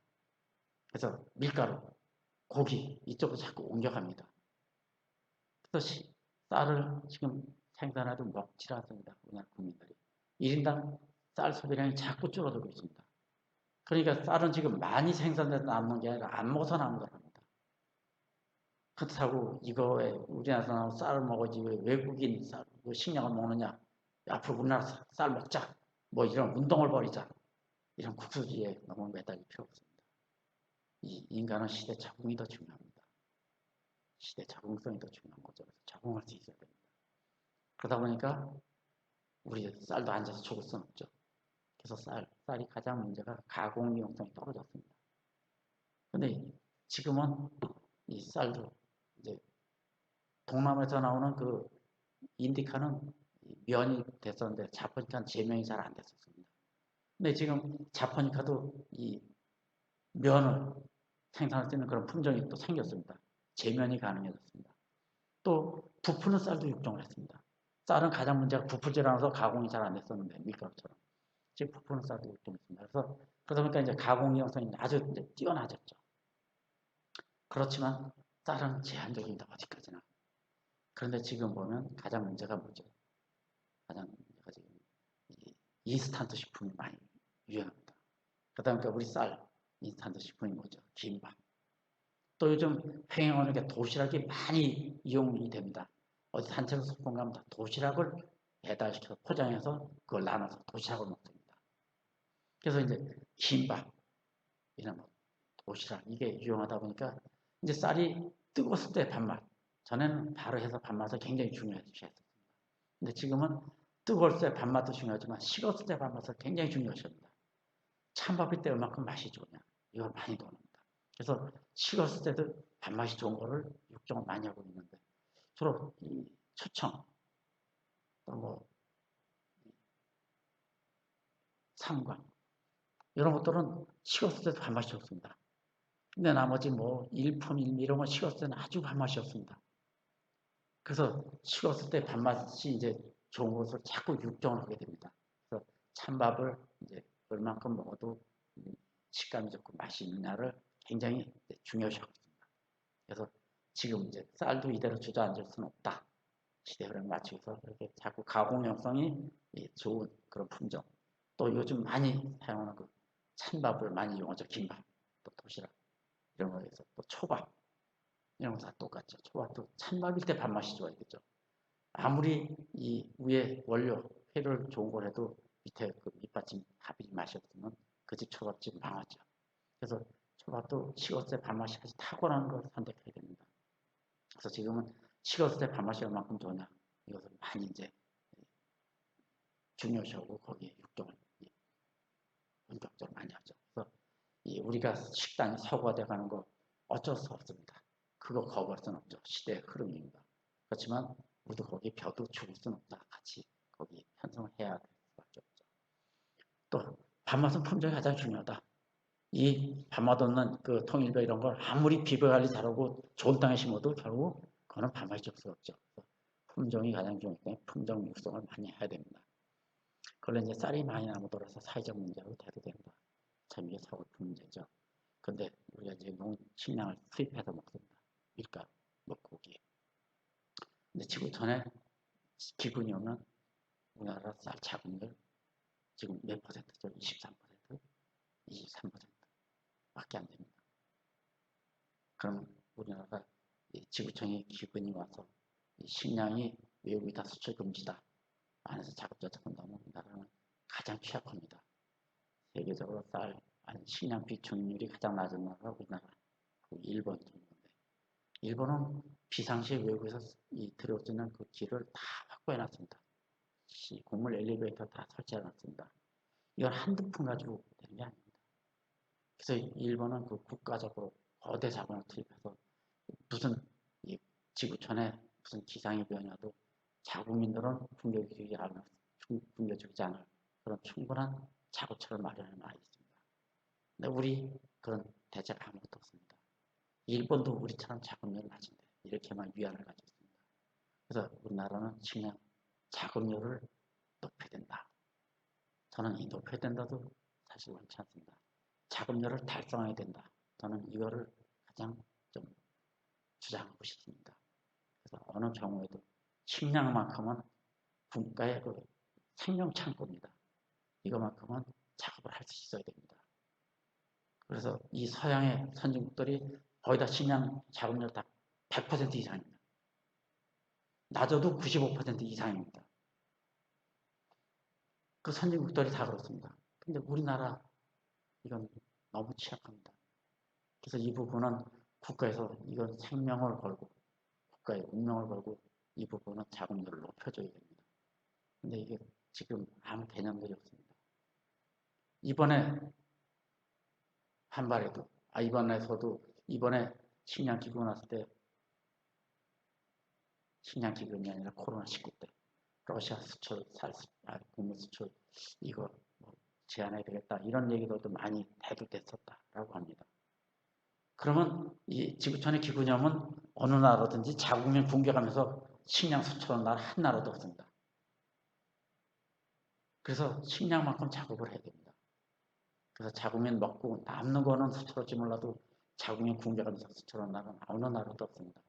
그래서 밀가루, 고기 이쪽으로 자꾸 옮겨갑니다. 그래서 쌀을 지금 생산해도 먹지 않습니다. 우리나라 국민들이. 1인당 쌀 소비량이 자꾸 줄어들고 있습니다. 그러니까 쌀은 지금 많이 생산돼서 남는 게 아니라 안 먹어서 남는 겁니다. 그렇다고 이거에 우리나라 쌀을 먹어야지 왜 외국인 쌀, 식량을 먹느냐. 앞으로 우리나라 쌀 먹자. 뭐 이런 운동을 벌이자. 이런 국수지에 너무 매달릴 필요 없습니다. 이 인간은 시대 적응이 더 중요합니다. 시대 적응성이 더 중요한 거죠. 그래서 적응할 수 있어야 됩니다. 그러다 보니까 우리 쌀도 앉아서 죽을 수는 없죠. 그래서 쌀이 가장 문제가 가공 이용성이 떨어졌습니다. 근데 지금은 이 쌀도 이제 동남아에서 나오는 그 인디카는 면이 됐었는데 자포니카는 제면이 잘 안 됐었습니다. 근데 지금 자포니카도 이 면을 생산할 수 있는 그런 품종이 또 생겼습니다. 제면이 가능해졌습니다. 또 부푸는 쌀도 육종을 했습니다. 쌀은 가장 문제가 부풀질 않아서 가공이 잘 안 됐었는데 밀가루처럼 지금 부푸는 쌀도 육종했습니다. 그래서 그러다 보니까 이제 가공 이용성이 아주 이제 뛰어나졌죠. 그렇지만 쌀은 제한적입니다. 어디까지나. 그런데 지금 보면 가장 문제가 뭐죠? 가장 문제가 지금 인스턴트 식품이 많이 유행합니다. 그러다 보니까 우리 쌀 인스턴트 식품이 뭐죠? 김밥. 또 요즘 횡행하는 도시락이 많이 이용이 됩니다. 어디 단체로 소풍 가면 다 도시락을 배달시켜서 포장해서 그걸 나눠서 도시락을 먹습니다. 그래서 이제 김밥, 이런 뭐 도시락 이게 유용하다 보니까 이제 쌀이 뜨거웠을 때 밥맛. 전에는 바로 해서 밥맛을 굉장히 중요시했습니다. 근데 지금은 뜨거울 때 밥맛도 중요하지만 식었을 때 밥맛을 굉장히 중요시합니다. 찬밥일 때 얼마큼 맛이 좋냐 이걸 많이 도닙니다. 그래서 식었을 때도 밥맛이 좋은 거를 육종을 많이 하고 있는데 주로 이 초청 또뭐 삼광 이런 것들은 식었을 때도 밥맛이 좋습니다. 근데 나머지 뭐 일품 일미 이런 건 식었을 때는 아주 밥맛이 없습니다. 그래서 식었을 때 밥맛이 이제 좋은 것을 자꾸 육종을 하게 됩니다. 그래서 찬밥을 이제 얼만큼 먹어도 식감이 좋고 맛이 있느냐를 굉장히 중요시하고 있습니다. 그래서 지금 이제 쌀도 이대로 주저앉을 수는 없다. 시대 흐름에 맞추어서 이렇게 자꾸 가공 형성이 좋은 그런 품종. 또 요즘 많이 사용하는 그 찬밥을 많이 이용하죠. 김밥, 또 도시락 이런 거에서 또 초밥 이런 거 다 똑같죠. 초밥도 찬밥일 때 밥맛이 좋아야겠죠. 아무리 이 위에 원료 회를 좋은 걸 해도 밑에 그 밑받침 밥이 맛이 없으면 그 집 초밥집 망하죠. 그래서 초밥도 식었을 때 밥맛이 아주 탁월한 걸 선택해야 됩니다. 그래서 지금은 식었을 때 밥맛이 얼만큼 좋냐 이것을 많이 이제 중요시하고 거기에 육종을 본격적으로 많이 하죠. 그래서 우리가 식단이 서구화돼 가는 거 어쩔 수 없습니다. 그거 거부할 수는 없죠. 시대의 흐름입니다. 그렇지만 우리도 거기에 벼도 죽을 수는 없다. 같이 거기 편성을 해야 될 수밖에 없죠. 또 밥맛은 품종이 가장 중요하다. 이 밥맛 없는 그 통일교 이런 걸 아무리 비료 관리 잘하고 좋은 땅에 심어도 결국 그거는 밥맛이 줄 수 없죠. 품종이 가장 중요하기 때문에 품종 육성을 많이 해야 됩니다. 그걸로 이제 쌀이 많이 남아돌아서 사회적 문제로 대두된다. 참 이게 사고픈 문제죠. 근데 우리가 이제 식량을 수입해서 먹습니다. 밀가루, 뭐 고기. 근데 지구 전에 기근이 오면 우리나라 쌀 자급률 지금 몇 퍼센트죠? 23%, 23%밖에 안 됩니다. 그럼 우리나라가 지구청의 기근이 와서 식량이 외국이다 수출 금지다 안에서 자급자족한다면 우리나라는 가장 취약합니다. 세계적으로 쌀 식량 비축률이 가장 낮은 나라가 우리나라, 일본 정도인데 일본은 비상시에 외국에서 들어올 수 있는 그 길을 다 확보해놨습니다. 곡물 엘리베이터 다 설치해놨습니다. 이건 한두 푼 가지고 되는 게 아닙니다. 그래서 일본은 그 국가적으로 거대 자본을 투입해서 무슨 지구촌에 무슨 기상이 변해도 자국민들은 굶겨주지 않을 그런 충분한 자구처를 마련해 놔 있습니다. 근데 우리 그런 대책 아무것도 없습니다. 일본도 우리처럼 자금률 낮은데 이렇게만 위안을 가지고 있습니다. 그래서 우리나라는 식량 자금률을 높여야 된다. 저는 이 높여야 된다도 사실 원치 않습니다. 자금률을 달성해야 된다. 저는 이거를 가장 좀 주장하고 싶습니다. 그래서 어느 경우에도 식량만큼은 국가의 그 생명 창고입니다. 이거만큼은 작업을 할 수 있어야 됩니다. 그래서 이 서양의 선진국들이 거의 다 식량 자금률 다 100% 이상입니다. 낮아도 95% 이상입니다. 그 선진국들이 다 그렇습니다. 근데 우리나라 이건 너무 취약합니다. 그래서 이 부분은 국가에서 이건 생명을 걸고 국가의 운명을 걸고 이 부분은 자금률을 높여줘야 됩니다. 근데 이게 지금 아무 개념들이 없습니다. 이번에 한발에도 이번에 식량기금 났을 때 식량기금이 아니라 코로나19 때 러시아 수출, 곡물 수출 이거 뭐 제한해야 되겠다 이런 얘기도 많이 대두됐었다라고 합니다. 그러면 이 지구촌의 기근염은 어느 나라든지 자국민 붕괴하면서 식량 수출하는 나라 한 나라도 없습니다. 그래서 식량만큼 작업을 해야 됩니다. 그래서 자국민 먹고 남는 거는 수출할지 몰라도 자국민 붕괴하면서 수출하는 나라는 어느 나라도 없습니다.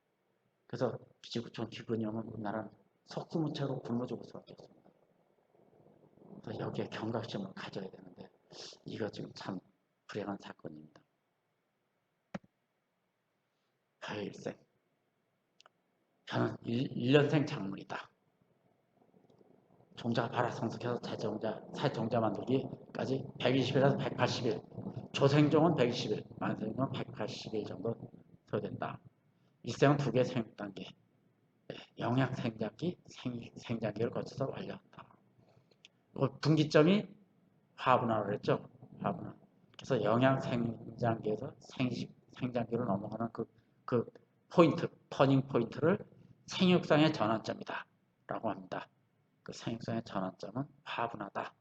그래서 지구촌 기근염은 우리나라는 속수무책으로 굶어 죽을 수밖에 없습니다. 그래서 여기에 경각심을 가져야 되는데 이거 지금 참 불행한 사건입니다. 벼일생. 저는 1년생 작물이다. 종자가 발화 성숙해서 사종자 만들기까지 120일에서 180일, 조생종은 120일, 만생종은 180일 정도 소요된다. 일생은 2개 생육단계, 영양생장기, 생장기를 거쳐서 완료한다. 분기점이 화분화를 했죠. 화분화. 그래서 영양생장기에서 생장기로 넘어가는 그 포인트, 터닝 포인트를 생육상의 전환점이다 라고 합니다. 그 생육상의 전환점은 화분화다.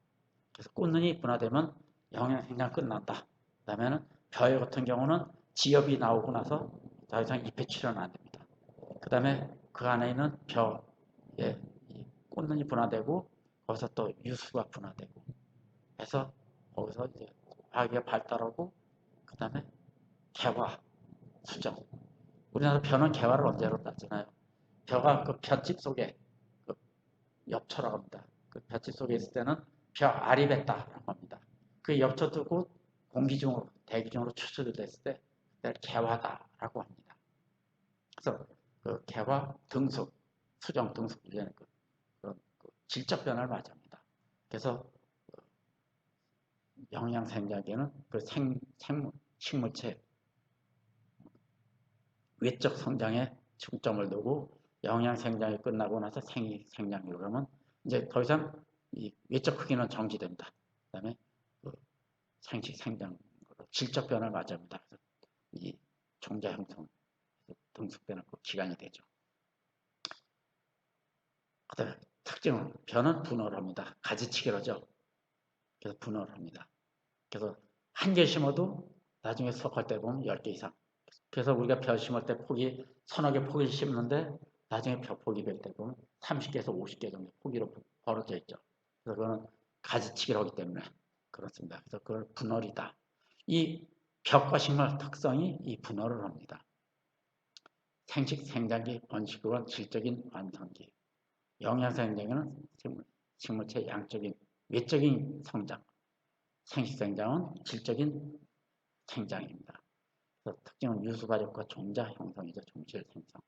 그래서 꽃눈이 분화되면 영양생장 끝난다. 그 다음에는 벼 같은 경우는 지엽이 나오고 나서 더 이상 잎의 출현은 안 됩니다. 그 다음에 그 안에 있는 벼에 꽃눈이 분화되고 거기서 또 유수가 분화되고 해서 거기서 이제 화기가 발달하고 그 다음에 개화, 수정. 우리나라 벼는 개화를 언제로 따지나요? 벼가 그 벼집 속에 그 엽초라고 합니다. 그 벼집 속에 있을 때는 벼 알이 뱉다라고 합니다. 그 엽초 뜨고 공기 중으로 대기 중으로 추출이 됐을 때 그걸 개화다라고 합니다. 그래서 그 개화, 등숙, 수정, 등숙 이런 그런 질적 변화를 맞이합니다. 그래서 영양생장기는 그 식물체 외적 성장에 중점을 두고 영양생장이 끝나고 나서 생장기로 그러면 이제 더 이상 이 외적 크기는 정지됩니다. 그 다음에 그 생장으로 질적 변화를 맞이합니다. 그래서 이 종자 형성, 등숙되는 그 기간이 되죠. 그다음에 특징은 벼는 분화를 합니다. 가지치기로죠. 그래서 분화를 합니다. 그래서 한 개 심어도 나중에 수확할 때 보면 10개 이상. 그래서 우리가 벼 심을 때 폭이 서너 개 폭을 심는데 나중에 벼 폭이 될 때 보면 30개에서 50개 정도 폭이로 벌어져 있죠. 그래서 그거는 가지치기를 하기 때문에 그렇습니다. 그래서 그걸 분월이다. 이 벼과 식물 특성이 이 분월을 합니다. 생식, 생장기, 번식은 질적인 완성기. 영양생장기는 식물체의 양적인 외적인 성장, 생식생장은 질적인 생장입니다. 그래서 특징은 유수가족과 종자 형성이죠. 종실 생성.